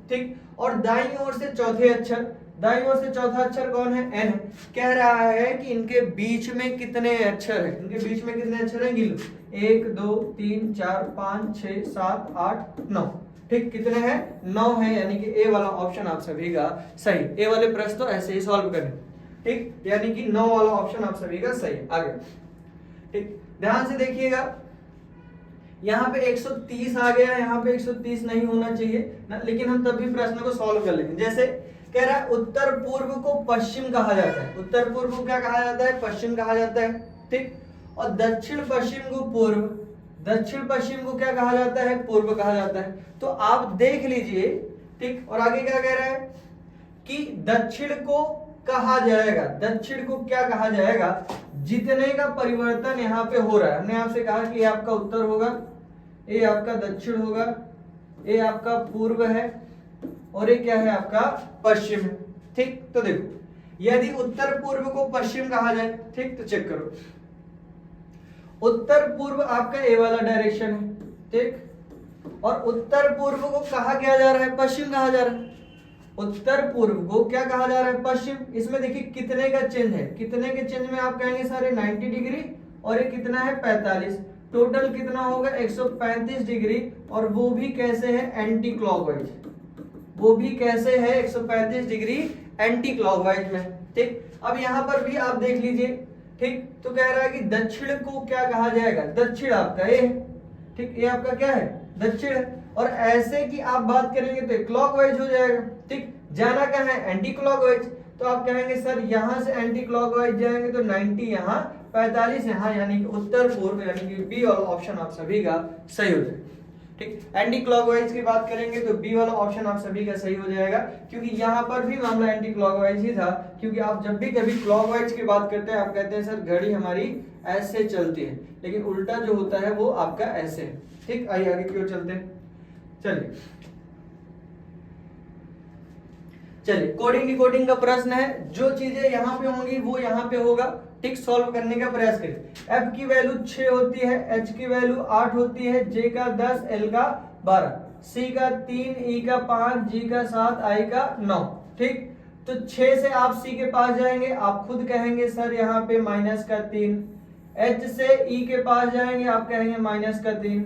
ठीक। और दाईं ओर से चौथे अक्षर, दाईं ओर से चौथा अक्षर कौन है? एन है। कह रहा है कि इनके बीच में कितने अक्षर है, इनके बीच में कितने अक्षर है? गिन लो, 1 2 3 4 5 6 7 8 9, ठीक। कितने हैं? 9 है, यानी कि ए वाला ऑप्शन आप सभी का सही। ए वाले प्रश्न तो ऐसे ही सॉल्व करें, ठीक, यानी कि 9 वाला ऑप्शन आप सभी का सही। आगे, ठीक, ध्यान से देखिएगा, यहाँ पे 130 आ गया, यहाँ पे 130 नहीं होना चाहिए ना, लेकिन हम तब भी प्रश्न को सॉल्व कर लेंगे। जैसे कह रहा है उत्तर पूर्व को पश्चिम कहा जाता है, उत्तर पूर्व को क्या कहा जाता है? पश्चिम कहा जाता है, ठीक। और दक्षिण पश्चिम को पूर्व, दक्षिण पश्चिम को क्या कहा जाता है? पूर्व कहा जाता है। तो आप देख लीजिए, ठीक। और आगे क्या कह रहा है कि दक्षिण को कहा जाएगा, दक्षिण को क्या कहा जाएगा? जितने का परिवर्तन यहाँ पे हो रहा है, हमने आपसे कहा कि ये आपका उत्तर होगा, ये आपका दक्षिण होगा, ये आपका पूर्व है, और ये क्या है? आपका पश्चिम है, ठीक। तो देखो, यदि उत्तर पूर्व को पश्चिम कहा जाए, ठीक, तो चेक करो, उत्तर पूर्व आपका ए वाला डायरेक्शन है, ठीक। और उत्तर पूर्व को कहा क्या जा रहा है? पश्चिम कहा जा रहा है। उत्तर पूर्व को क्या कहा जा रहा है? पश्चिम। इसमें देखिए कितने का चेंज है, कितने के चेंज में आप कहेंगे सर 90 डिग्री, और ये कितना है? 45। टोटल कितना होगा? 135 डिग्री, और वो भी कैसे है? एंटी क्लॉकवाइज, वो भी कैसे है? 135 डिग्री एंटी क्लॉकवाइज में, ठीक। अब यहाँ पर भी आप देख लीजिए, ठीक। तो कह रहा है कि दक्षिण को क्या कहा जाएगा? दक्षिण आपका ये है, ठीक, ये आपका क्या है? दक्षिण है। और ऐसे की आप बात करेंगे तो क्लॉकवाइज हो जाएगा, ठीक। जाना कहाँ है? Anti clockwise. तो आप कहेंगे सर यहाँ से एंटी क्लॉकवाइज जाएंगे तो 90 यहाँ, 45 यहाँ, यानी कि उत्तर पूर्व, यानी कि बी वाला ऑप्शन आप सभी का सही हो जाएगा, ठीक। एंटी क्लॉकवाइज की बात करेंगे तो बी वाला ऑप्शन आप सभी का सही हो जाएगा, क्योंकि यहाँ पर भी मामला एंटी क्लॉकवाइज ही था। क्योंकि आप जब भी कभी क्लॉकवाइज की बात करते हैं, आप कहते हैं सर घड़ी हमारी ऐसे चलती है, लेकिन उल्टा जो होता है वो आपका ऐसे है, ठीक। आइए आगे की ओर चलते हैं। चलिए कोडिंग डिकोडिंग का प्रश्न है, जो चीजें यहाँ पे होंगी वो यहाँ पे होगा, ठीक। सॉल्व करने का प्रयास करें। एफ की वैल्यू 6 होती है, एच की वैल्यू 8 होती है, जे का 10, एल का 12, सी का 3, ई का 5, जी का 7, आई का 9, ठीक। तो 6 से आप सी के पास जाएंगे, आप खुद कहेंगे सर यहाँ पे माइनस का 3, एच से ई के पास जाएंगे, आप कहेंगे माइनस का 3,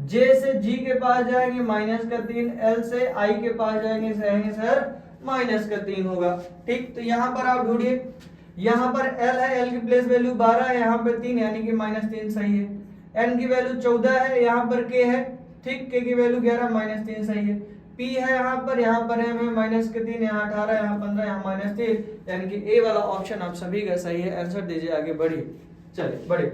जे से जी के पास जाएंगे माइनस का 3, एल से आई के पास जाएंगे सर माइनस का 3 होगा, ठीक। तो यहाँ पर आप ढूंढिए, यहाँ पर एल है, एल की प्लेस वैल्यू 12 है, यहाँ पे 3 यानी कि -3 सही है। एन की वैल्यू 14 है, यहाँ पर के है, ठीक, के की वैल्यू 11, -3 सही है। पी है यहाँ पर है हमें -3, यहाँ 18, यहाँ 15, यहाँ -3, यानी कि ए वाला ऑप्शन आप सभी का सही है। आंसर दीजिए, आगे बढ़िए। चलिए बढ़िए,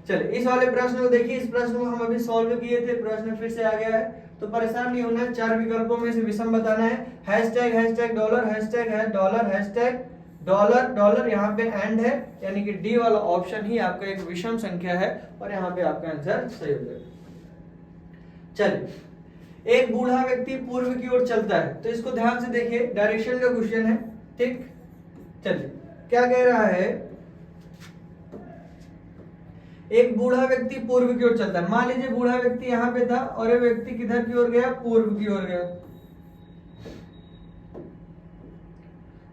चलिए इस वाले प्रश्न को देखिए। इस प्रश्न को हम अभी सॉल्व किए थे, प्रश्न फिर से आ गया है, तो परेशान नहीं होना है। 4 विकल्पों में से विषम बताना है। हैशटैग हैशटैग डॉलर, हैशटैग है डॉलर, हैशटैग डॉलर डॉलर, यहाँ पे एंड है, यानी कि डी वाला ऑप्शन ही आपका एक विषम संख्या है, और यहाँ पे आपका आंसर सही हो जाएगा। चलिए, एक बूढ़ा व्यक्ति पूर्व की ओर चलता है, तो इसको ध्यान से देखिए, डायरेक्शन का क्वेश्चन है। ठीक, चलिए क्या कह रहा है, एक बूढ़ा व्यक्ति पूर्व की ओर चलता है। मान लीजिए बूढ़ा व्यक्ति यहाँ पे था और ये व्यक्ति किधर की ओर गया, पूर्व की ओर गया।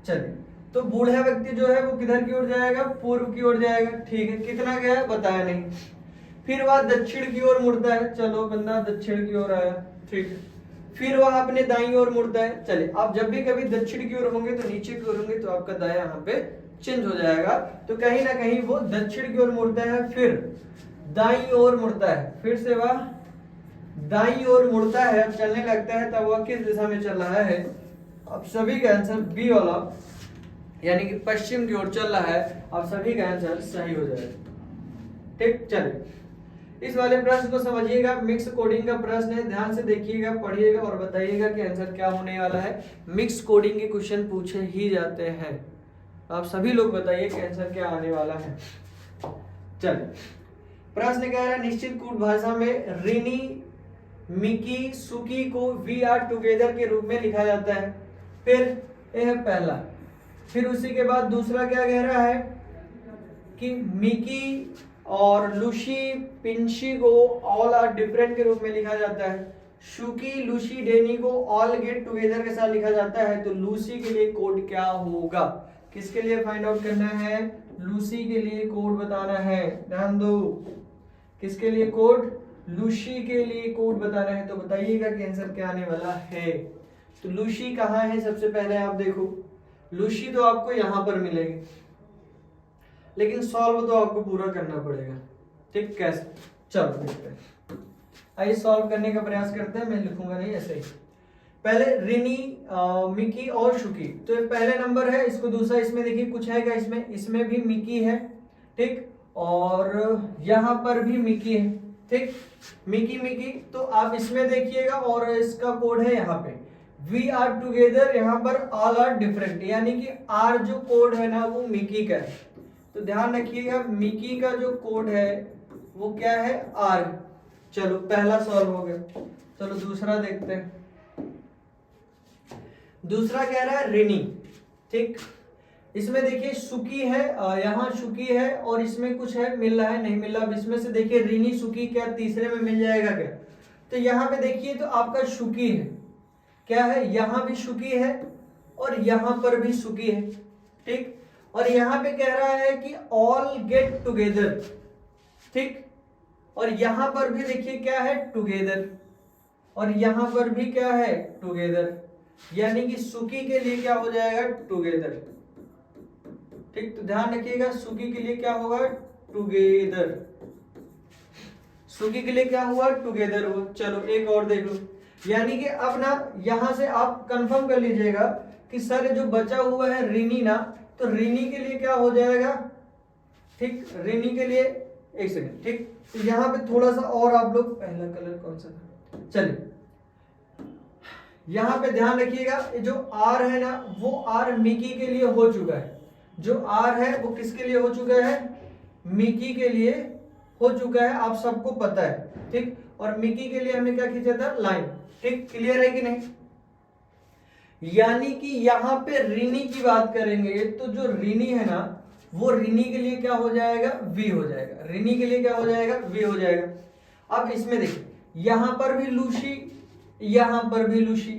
चलिए, तो बूढ़ा व्यक्ति जो है वो किधर की ओर जाएगा, पूर्व की ओर जाएगा। ठीक है, कितना गया बताया नहीं। फिर वह दक्षिण की ओर मुड़ता है, चलो बंदा दक्षिण की ओर आया। ठीक है, फिर वह अपने दाईं ओर मुड़ता है। चलिए, आप जब भी कभी दक्षिण की ओर होंगे तो नीचे की ओर होंगे तो आपका दाया यहाँ पे चेंज हो जाएगा, तो कहीं ना कहीं वो दक्षिण की ओर मुड़ता है, फिर दाईं ओर मुड़ता है, फिर से वह दाईं ओर मुड़ता है, चलने लगता है, तब वह किस दिशा में चल रहा है। अब सभी का आंसर बी वाला, यानी कि पश्चिम की ओर चल रहा है। अब सभी का आंसर सही हो जाएगा। ठीक, चलिए इस वाले प्रश्न को समझिएगा, मिक्स कोडिंग का प्रश्न है, ध्यान से देखिएगा, पढ़िएगा और बताइएगा कि आंसर क्या होने वाला है। मिक्स कोडिंग के क्वेश्चन पूछे ही जाते हैं, आप सभी लोग बताइए कि आंसर क्या आने वाला है। चलिए, प्रश्न कह रहा है निश्चित कूट भाषा में रिनी, मिकी, सुकी को वी आर टुगेदर के रूप में लिखा जाता है। फिर यह पहला, फिर उसी के बाद दूसरा क्या कह रहा है कि मिकी और लूसी, पिंशी को ऑल आर डिफरेंट के रूप में लिखा जाता है। शुकी, लूसी, डेनी को ऑल गेट टुगेदर के साथ लिखा जाता है। तो लूसी के लिए कोड क्या होगा, किसके लिए फाइंड आउट करना है, लूसी के लिए कोड बताना है। ध्यान दो, किसके लिए कोड, लूसी के लिए कोड बताना है। तो बताइएगा कि आंसर क्या आने वाला है। तो लूसी कहाँ है, सबसे पहले आप देखो, लूसी तो आपको यहां पर मिलेगी, लेकिन सॉल्व तो आपको पूरा करना पड़ेगा। ठीक, कैसे, चलो देखते हैं, आइए सॉल्व करने का प्रयास करते हैं। मैं लिखूंगा नहीं ऐसे ही, पहले रिनी, मिकी और शुकी, तो ये पहले नंबर है, इसको दूसरा, इसमें देखिए कुछ है क्या, इसमें भी मिकी है। ठीक, और यहाँ पर भी मिकी है। ठीक, मिकी, तो आप इसमें देखिएगा और इसका कोड है यहाँ पे वी आर टुगेदर, यहाँ पर ऑल आर डिफरेंट, यानी कि आर जो कोड है ना वो मिकी का है। तो ध्यान रखिएगा, मिकी का जो कोड है वो क्या है, आर। चलो पहला सॉल्व हो गया। चलो दूसरा देखते हैं। दूसरा कह रहा है रिनी। ठीक, इसमें देखिए सुकी है, यहाँ शुकी है और इसमें कुछ है, मिल रहा है, नहीं मिल रहा। अब इसमें से देखिए रिनी, सुकी, क्या तीसरे में मिल जाएगा क्या, तो यहाँ पे देखिए तो आपका शुकी है, क्या है, यहाँ भी शुकी है और यहाँ पर भी शुकी है। ठीक, और यहाँ पे कह रहा है कि ऑल गेट टुगेदर। ठीक, और यहाँ पर भी देखिए क्या है, टुगेदर, और यहाँ पर भी क्या है, टुगेदर, यानी कि सुकी के लिए क्या हो जाएगा, टुगेदर। ठीक, तो ध्यान रखिएगा, सुकी के लिए क्या होगा, टुगेदर, सुकी के लिए क्या हुआ, टुगेदर हुआ। चलो एक और देख लो, यानी कि अब ना यहां से आप कंफर्म कर लीजिएगा कि सर जो बचा हुआ है रिनी ना, तो रिनी के लिए क्या हो जाएगा। ठीक, रिनी के लिए एक सेकंड। ठीक, तो यहाँ पे थोड़ा सा और आप लोग, पहला कलर कौन सा था, चलिए यहाँ पे ध्यान रखिएगा, जो आर है ना वो आर मिकी के लिए हो चुका है, जो आर है वो किसके लिए हो चुका है, मिकी के लिए हो चुका है, आप सबको पता है। ठीक, और मिकी के लिए हमने क्या खींचा था, लाइन। ठीक, क्लियर है कि नहीं, यानी कि यहाँ पे रिनी की बात करेंगे तो जो रिनी है ना वो रिनी के लिए क्या हो जाएगा, वी हो जाएगा, रिनी के लिए क्या हो जाएगा, वी हो जाएगा। अब इसमें देखिए यहां पर भी लूसी, यहां पर भी लूसी।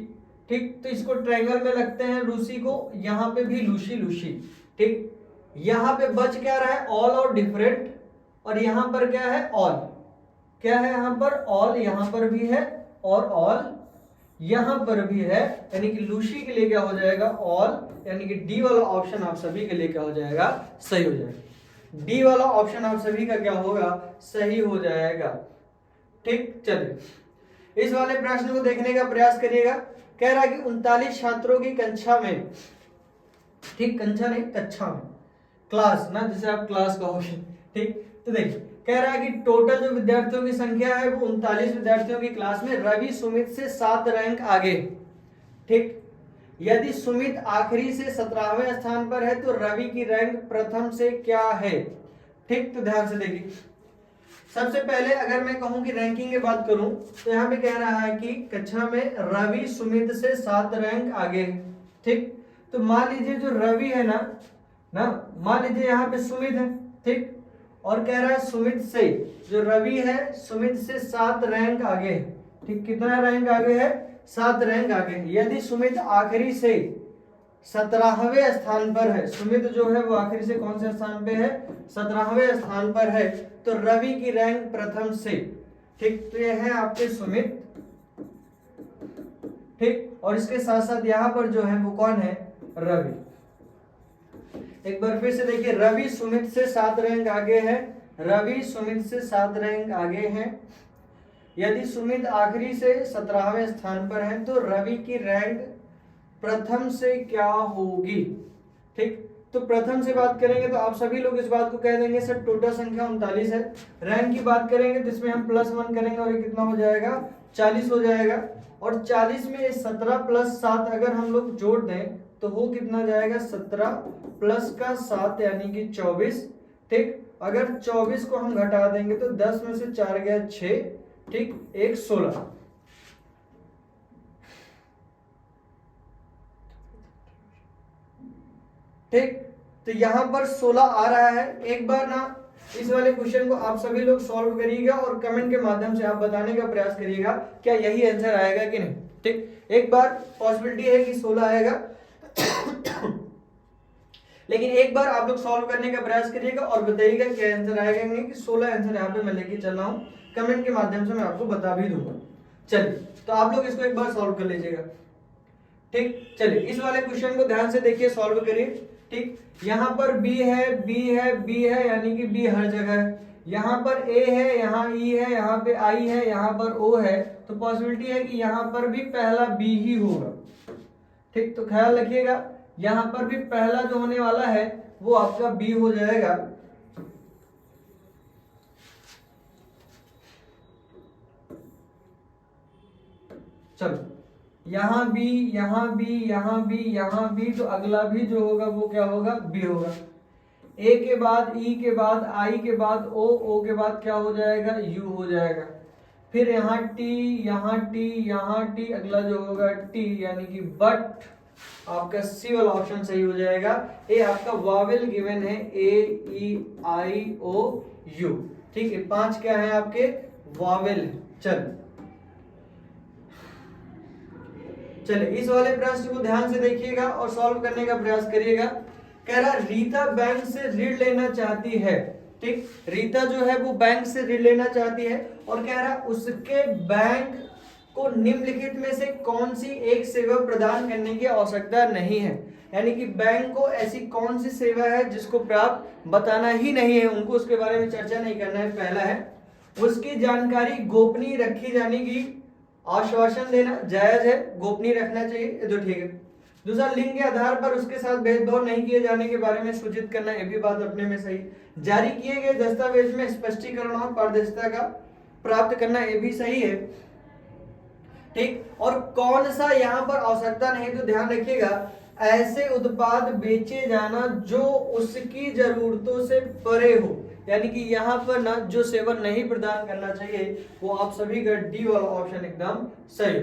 ठीक, तो इसको ट्रायंगल में लगते हैं लूसी को, यहां पे भी लूसी लूसी। ठीक, यहां पे बच क्या रहा है, ऑल और डिफरेंट, और यहां पर क्या है, ऑल, क्या है यहां पर, ऑल, यहां पर भी है और ऑल यहां पर भी है, यानी कि लूसी के लिए क्या हो जाएगा, ऑल, यानी कि डी वाला ऑप्शन आप सभी के लिए क्या हो जाएगा, सही हो जाएगा। डी वाला ऑप्शन आप सभी का क्या होगा, सही हो जाएगा। ठीक, चलिए इस वाले प्रश्न को देखने का प्रयास करिएगा। कह रहा है कि 39 छात्रों की कक्षा में, ठीक कक्षा नहीं कक्षा में, क्लास ना जिसे आप क्लास कहोगे। ठीक, तो देखिए कह रहा है कि टोटल जो विद्यार्थियों की संख्या है वो 39 विद्यार्थियों की क्लास में रवि सुमित से 7 रैंक आगे। ठीक, यदि सुमित आखिरी से 17वें स्थान पर है तो रवि की रैंक प्रथम से क्या है। ठीक, तो ध्यान से देखिए, सबसे पहले अगर मैं कहूं कि रैंकिंग की बात करूं तो यहाँ पे कह रहा है कि कक्षा में रवि सुमित से 7 रैंक आगे है। ठीक, तो मान लीजिए जो रवि है ना मान लीजिए यहाँ पे सुमित है। ठीक, और कह रहा है सुमित से, जो रवि है सुमित से 7 रैंक आगे है। ठीक, कितना रैंक आगे है? 7 रैंक आगे है। यदि सुमित आखिरी से 17वें स्थान पर है, सुमित जो है वो आखिरी से कौन से स्थान पे है? 17वें स्थान पर है, तो रवि की रैंक प्रथम से। ठीक, तो ये है आपके सुमित। ठीक, और इसके साथ साथ यहाँ पर जो है वो कौन है? रवि। एक बार फिर से देखिए, रवि सुमित से 7 रैंक आगे है, रवि सुमित से 7 रैंक आगे है। यदि सुमित आखिरी से 17वें स्थान पर है तो रवि की रैंक प्रथम से क्या होगी? ठीक, तो प्रथम से बात करेंगे तो आप सभी लोग इस बात को कह देंगे सर टोटल संख्या 39 है। रैंक की बात करेंगे तो इसमें हम +1 करेंगे और ये कितना हो जाएगा? 40 हो जाएगा। और 40 में 17 + 7 अगर हम लोग जोड़ दें तो वो कितना जाएगा? 17 + का 7 यानी कि 24। ठीक, अगर 24 को हम घटा देंगे तो 10 में से 4 गया 6। ठीक, 1 16। ठीक, तो यहां पर 16 आ रहा है। एक बार ना इस वाले क्वेश्चन को आप सभी लोग सॉल्व करिएगा और कमेंट के माध्यम से आप बताने का प्रयास करिएगा क्या यही आंसर आएगा कि नहीं। ठीक, एक बार पॉसिबिलिटी है कि 16 आएगा लेकिन एक बार आप लोग सॉल्व करने का प्रयास करिएगा और बताइएगा क्या आंसर आएगा कि नहीं, कि 16 आंसर यहाँ पे मैं लेके चल रहा हूँ। कमेंट के माध्यम से मैं आपको बता भी दूंगा। चलिए, तो आप लोग इसको एक बार सॉल्व कर लीजिएगा। ठीक, चलिए इस वाले क्वेश्चन को ध्यान से देखिए, सॉल्व करिए। ठीक, यहाँ पर B है, B है, B है, यानी कि B हर जगह है। यहाँ पर A है, यहाँ E है, यहाँ पे I है, यहाँ पर O है, तो पॉसिबिलिटी है कि यहाँ पर भी पहला B ही होगा। ठीक, तो ख्याल रखिएगा यहाँ पर भी पहला जो होने वाला है वो आपका B हो जाएगा। चलो, यहाँ भी, यहाँ भी, यहाँ भी, यहाँ भी, तो अगला भी जो होगा वो क्या होगा? B होगा। A के बाद E के बाद I के बाद O, O के बाद क्या हो जाएगा? U हो जाएगा। फिर यहाँ T, यहाँ T, यहाँ T, अगला जो होगा T, यानी कि बट आपका C वाला ऑप्शन सही हो जाएगा। ए आपका वावेल गिवन है AEIOU। ठीक है, 5 क्या है आपके? वावेल। चलिए इस वाले प्रश्न को ध्यान से देखिएगा और सॉल्व करने का प्रयास करिएगा। कह रहा रीता बैंक से ऋण लेना चाहती है। ठीक, रीता जो है वो बैंक से ऋण लेना चाहती है और कह रहा उसके बैंक को निम्नलिखित में से कौन सी एक सेवा प्रदान करने की आवश्यकता नहीं है। यानी कि बैंक को ऐसी कौन सी सेवा है जिसको प्राप्त बताना ही नहीं है, उनको उसके बारे में चर्चा नहीं करना है। पहला है उसकी जानकारी गोपनीय रखी जाने की आश्वासन देना जायज है, गोपनीय रखना चाहिए, ये तो ठीक है। दूसरा, लिंग के आधार पर उसके साथ भेदभाव नहीं किए जाने के बारे में सूचित करना, ये भी बात अपने में सही। जारी किए गए दस्तावेज में स्पष्टीकरण और पारदर्शिता का प्राप्त करना, ये भी सही है। ठीक, और कौन सा यहाँ पर आवश्यकता नहीं, तो ध्यान रखिएगा ऐसे उत्पाद बेचे जाना जो उसकी जरूरतों से परे हो। यानी कि यहाँ पर ना जो सेवा नहीं प्रदान करना चाहिए वो आप सभी का डी वाला ऑप्शन एकदम सही।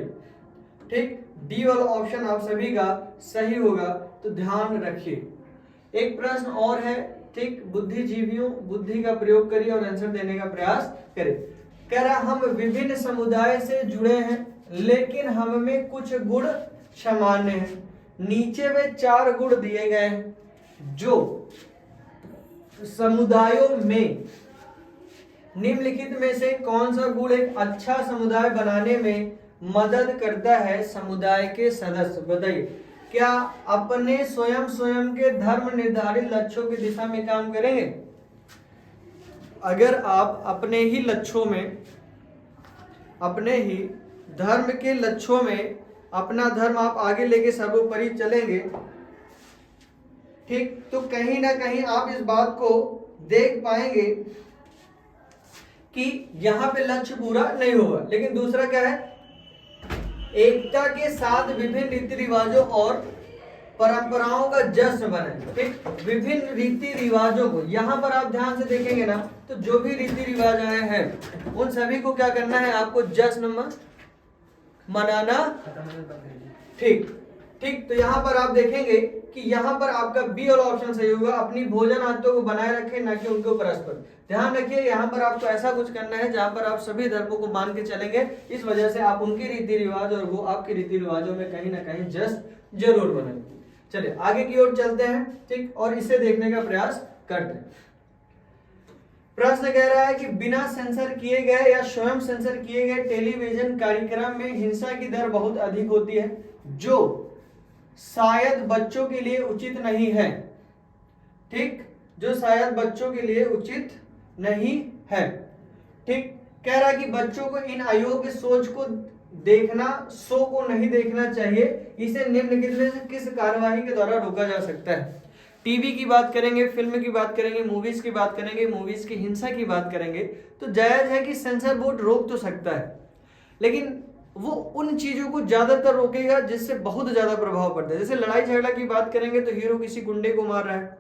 ठीक, डी वाला ऑप्शन आप सभी का सही होगा, तो ध्यान रखिए। एक प्रश्न और है। ठीक, बुद्धिजीवियों, बुद्धि का प्रयोग करिए और आंसर देने का प्रयास करें। कह रहा हम विभिन्न समुदाय से जुड़े हैं लेकिन हम में कुछ गुण सामान्य हैं। नीचे में 4 गुण दिए गए हैं जो समुदायों में निम्नलिखित में से कौन सा गुण एक अच्छा समुदाय बनाने में मदद करता है समुदाय के सदस्य? बताइए, क्या अपने स्वयं के धर्म निर्धारित लक्ष्यों की दिशा में काम करेंगे? अगर आप अपने ही लक्ष्यों में, अपने ही धर्म के लक्ष्यों में अपना धर्म आप आगे लेके सर्वोपरि चलेंगे, ठीक, तो कहीं ना कहीं आप इस बात को देख पाएंगे कि यहां पे लक्ष्य पूरा नहीं होगा। लेकिन दूसरा क्या है, एकता के साथ विभिन्न रीति रिवाजों और परंपराओं का जश्न बनाए। ठीक, विभिन्न रीति रिवाजों को, यहाँ पर आप ध्यान से देखेंगे ना तो जो भी रीति रिवाज आए हैं उन सभी को क्या करना है, आपको जश्न मनाना। ठीक ठीक, तो यहाँ पर आप देखेंगे कि यहाँ पर आपका बी वाला ऑप्शन सही होगा, अपनी भोजन आदतों को बनाए रखें ना कि उनको परस्पर। ध्यान रखिए यहाँ पर आपको ऐसा कुछ करना है जहाँ पर आप सभी धर्मों को मान के चलेंगे, इस वजह से आप उनके रीति रिवाज और वो आपके रीति रिवाजों में कहीं ना कहीं जश्न जरूर बनाएंगे। चलिए आगे की ओर चलते हैं। ठीक, और इसे देखने का प्रयास करते हैं। प्रश्न कह रहा है कि बिना सेंसर किए गए या स्वयं सेंसर किए गए टेलीविजन कार्यक्रम में हिंसा की दर बहुत अधिक होती है, जो शायद बच्चों के लिए उचित नहीं है। ठीक, जो शायद बच्चों के लिए उचित नहीं है। ठीक, कह रहा है कि बच्चों को इन अयोग्य सोच को शो को नहीं देखना चाहिए, इसे निम्नलिखित में से किस कार्यवाही के द्वारा रोका जा सकता है। टीवी की बात करेंगे, फिल्म की बात करेंगे, मूवीज की बात करेंगे, मूवीज की हिंसा की बात करेंगे, तो जायज है कि सेंसर बोर्ड रोक तो सकता है, लेकिन वो उन चीजों को ज्यादातर रोकेगा जिससे बहुत ज्यादा प्रभाव पड़ता है। जैसे लड़ाई झगड़ा की बात करेंगे तो हीरो किसी गुंडे को मार रहा है,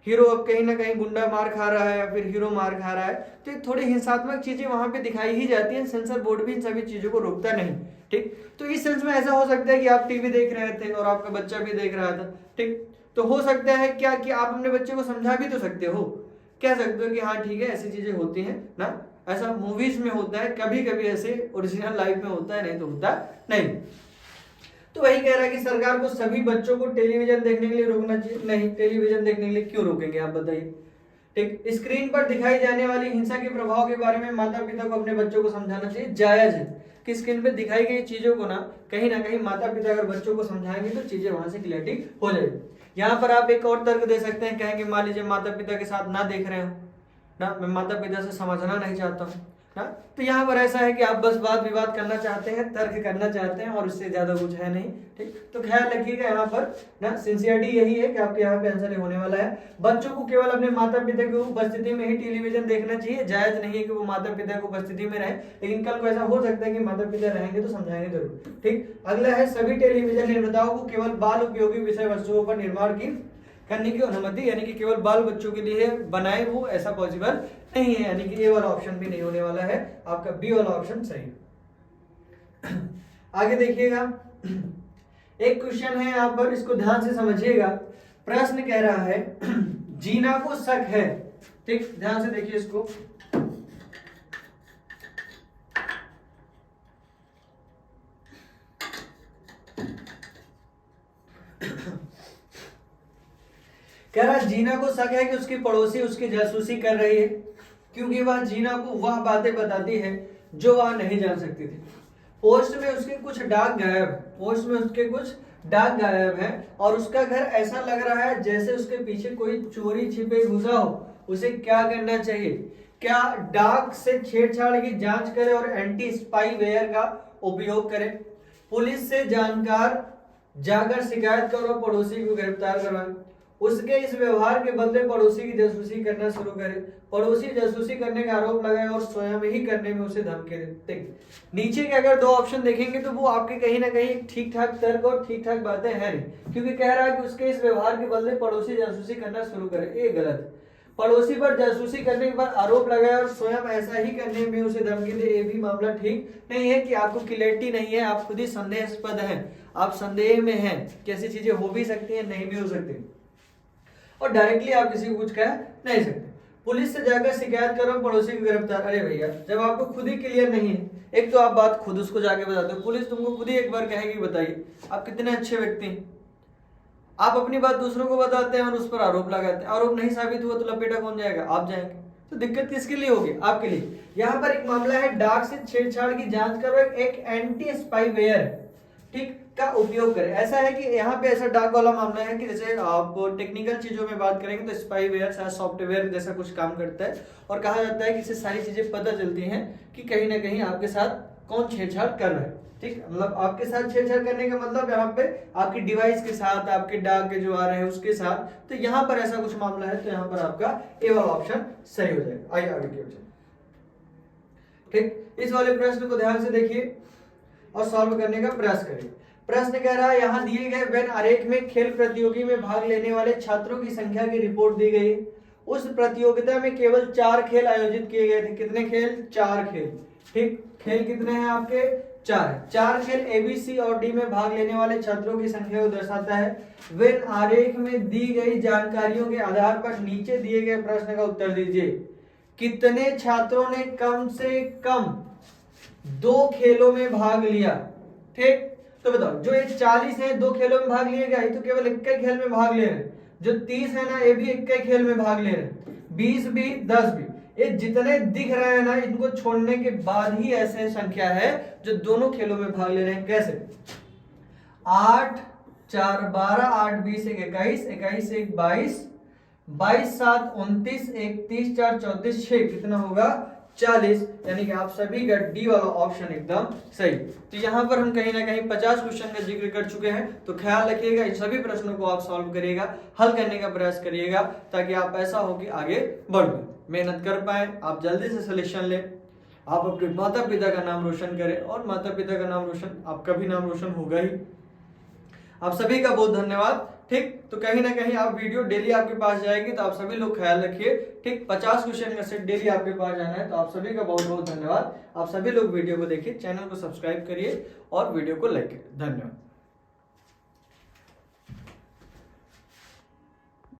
हीरो अब कहीं ना कहीं गुंडा मार खा रहा है या फिर हीरो मार खा रहा है, तो थोड़ी हिंसात्मक चीजें वहां पे दिखाई ही जाती हैं। सेंसर बोर्ड भी इन सभी चीजों को रोकता नहीं। ठीक, तो इस सेंस में ऐसा हो सकता है कि आप टीवी देख रहे थे और आपका बच्चा भी देख रहा था। ठीक, तो हो सकता है क्या कि आप अपने बच्चे को समझा भी तो सकते हो, कह सकते हो कि हाँ ठीक है ऐसी चीजें होती हैं ना, ऐसा मूवीज में होता है, कभी कभी ऐसे ओरिजिनल लाइफ में होता है, नहीं तो होता नहीं। तो वही कह रहा है कि सरकार को सभी बच्चों को टेलीविजन देखने के लिए रोकना चाहिए। नहीं, टेलीविजन देखने के लिए क्यों रोकेंगे आप बताइए। ठीक, स्क्रीन पर दिखाई जाने वाली हिंसा के प्रभाव के बारे में माता पिता को अपने बच्चों को समझाना चाहिए। जायज है कि स्क्रीन पर दिखाई गई चीजों को ना कहीं माता पिता अगर बच्चों को समझाएंगे तो चीजें वहां से क्लियरिटी हो जाएगी। यहाँ पर आप एक और तर्क दे सकते हैं, कहेंगे मान लीजिए माता पिता के साथ ना देख रहे हो ना, मैं माता पिता से समझना नहीं चाहता हूँ ना, तो यहाँ पर ऐसा है कि आप बस वाद विवाद करना चाहते हैं, तर्क करना चाहते हैं और उससे ज्यादा कुछ है नहीं। ठीक, तो ख्याल रखिएगा यहाँ पर ना, सिंसियरिटी यही है कि आपके यहाँ पे आंसर होने वाला है। बच्चों को केवल अपने माता पिता की उपस्थिति में ही टेलीविजन देखना चाहिए। जायज नहीं है कि वो माता पिता की उपस्थिति में रहे, लेकिन कल को ऐसा हो सकता है कि माता पिता रहेंगे तो समझाएंगे जरूर। ठीक, अगला है सभी टेलीविजन निर्माताओं को केवल बाल उपयोगी विषय वस्तुओं पर निर्माण करने की अनुमति, यानी कि केवल बाल बच्चों के लिए बनाए, वो ऐसा पॉसिबल नहीं है, यानी कि ए वाला ऑप्शन भी नहीं होने वाला है, आपका बी वाला ऑप्शन सही। आगे देखिएगा, एक क्वेश्चन है यहाँ पर, इसको ध्यान से समझिएगा। प्रश्न कह रहा है जीना को शक है। ठीक, ध्यान से देखिए इसको। कह रहा है जीना को शक है कि उसकी पड़ोसी उसकी जासूसी कर रही है, क्योंकि वह जीना को वह बातें बताती है जो वह नहीं जान सकती थी। पोस्ट में उसके कुछ डाक गायब, पोस्ट में उसके कुछ डाक गायब है और उसका घर ऐसा लग रहा है जैसे उसके पीछे कोई चोरी छिपे घुसा हो। उसे क्या करना चाहिए? क्या डाक से छेड़छाड़ की जांच करे और एंटी स्पाई वेयर का उपयोग करे, पुलिस से जानकार जाकर शिकायत करो और पड़ोसी को गिरफ्तार करवाए, उसके इस व्यवहार के बदले पड़ोसी की जासूसी करना शुरू करे, पड़ोसी जासूसी करने का आरोप लगाए और स्वयं ही करने में उसे धमकी दे। नीचे के अगर दो ऑप्शन देखेंगे तो वो आपके कहीं ना कहीं ठीक ठाक तर्क और ठीक ठाक बातें हैं नहीं, क्योंकि कह रहा है कि उसके इस व्यवहार के बदले पड़ोसी जासूसी करना शुरू करे, ये गलत। पड़ोसी पर जासूसी करने के बाद आरोप लगाए और स्वयं ऐसा ही करने में उसे धमकी दे, ये भी मामला ठीक नहीं है। कि आपको क्लैरिटी नहीं है, आप खुद ही संदेहास्पद हैं, आप संदेह में हैं कि ऐसी चीजें हो भी सकती हैं, नहीं भी हो सकती, और डायरेक्टली आप किसी को कुछ कह नहीं सकते। पुलिस से जाकर शिकायत करो, पड़ोसी को गिरफ्तार। अरे भैया, जब आपको खुद ही क्लियर नहीं है, एक तो आप बात खुद उसको जाके बताते हो, पुलिस तुमको खुद ही एक बार कहेगी बताइए आप कितने अच्छे व्यक्ति हैं, आप अपनी बात दूसरों को बताते हैं और उस पर आरोप लगाते हैं, आरोप नहीं साबित हुआ तो लपेटा कौन जाएगा? आप जाएंगे। तो दिक्कत किसके लिए होगी? आपके लिए। यहाँ पर एक मामला है डाक से छेड़छाड़ की जांच करो, एक एंटी स्पाईवेयर ठीक का उपयोग करें। ऐसा है कि यहाँ पे ऐसा डाक वाला मामला है कि जैसे आप टेक्निकल चीजों में बात करेंगे तो स्पाईवेयर शायद सॉफ्टवेयर जैसा कुछ काम करता है, और कहा जाता है कि इससे सारी चीजें पता चलती हैं कि कहीं ना कहीं आपके साथ कौन छेड़छाड़ कर रहा है। ठीक, मतलब आपके साथ छेड़छाड़ करने का मतलब यहाँ पे आपकी डिवाइस के साथ, आपके डाक के जो आ रहे हैं उसके साथ, तो यहाँ पर ऐसा कुछ मामला है, तो यहाँ पर आपका ए वाला ऑप्शन सही हो जाएगा। आइए आगे की ओर। ठीक, इस वाले प्रश्न को ध्यान से देखिए और सॉल्व करने का प्रयास करिए। प्रश्न कह रहा है यहाँ दिए गए वेन आरेख में खेल प्रतियोगी में भाग लेने वाले छात्रों की संख्या की रिपोर्ट दी गई। उस प्रतियोगिता में केवल 4 खेल आयोजित किए गए थे। कितने खेल? 4 खेल। ठीक, खेल कितने हैं आपके? 4 खेल ए बी सी और डी में भाग लेने वाले छात्रों की संख्या को दर्शाता है। वेन आरेख में दी गई जानकारियों के आधार पर नीचे दिए गए प्रश्न का उत्तर दीजिए। कितने छात्रों ने कम से कम 2 खेलों में भाग लिया? ठीक, तो बताओ जो ये 40 है 2 खेलों में भाग लिए गए तो केवल 1 खेल में भाग ले रहे हैं। जो 30 है ना ये भी 1 खेल में भाग ले रहे हैं। 20 भी 10 भी, ये जितने दिख रहे हैं ना इनको छोड़ने के बाद ही ऐसे संख्या है जो दोनों खेलों में भाग ले रहे हैं। कैसे? 8 4 12 8 20 1 21 21 1 22 22 7 29 1 30 4 34 6 कितना होगा? 40। यानी कि आप सभी का डी वाला ऑप्शन एकदम सही। तो यहाँ पर हम कहीं ना कहीं 50 क्वेश्चन का जिक्र कर चुके हैं। तो ख्याल रखिएगा इन सभी प्रश्नों को आप सॉल्व करिएगा, हल करने का प्रयास करिएगा ताकि आप ऐसा हो कि आगे बढ़ पाए, मेहनत कर पाए, आप जल्दी से सॉल्यूशन लें, आप अपने माता पिता का नाम रोशन करें और माता पिता का नाम रोशन आपका भी नाम रोशन होगा ही। आप सभी का बहुत धन्यवाद। ठीक, तो कहीं ना कहीं आप वीडियो डेली आपके पास जाएगी तो आप सभी लोग ख्याल रखिए। ठीक, 50 क्वेश्चन का सेट डेली आपके पास जाना है। तो आप सभी का बहुत बहुत धन्यवाद। आप सभी लोग वीडियो को देखिए, चैनल को सब्सक्राइब करिए और वीडियो को लाइक करिए। धन्यवाद।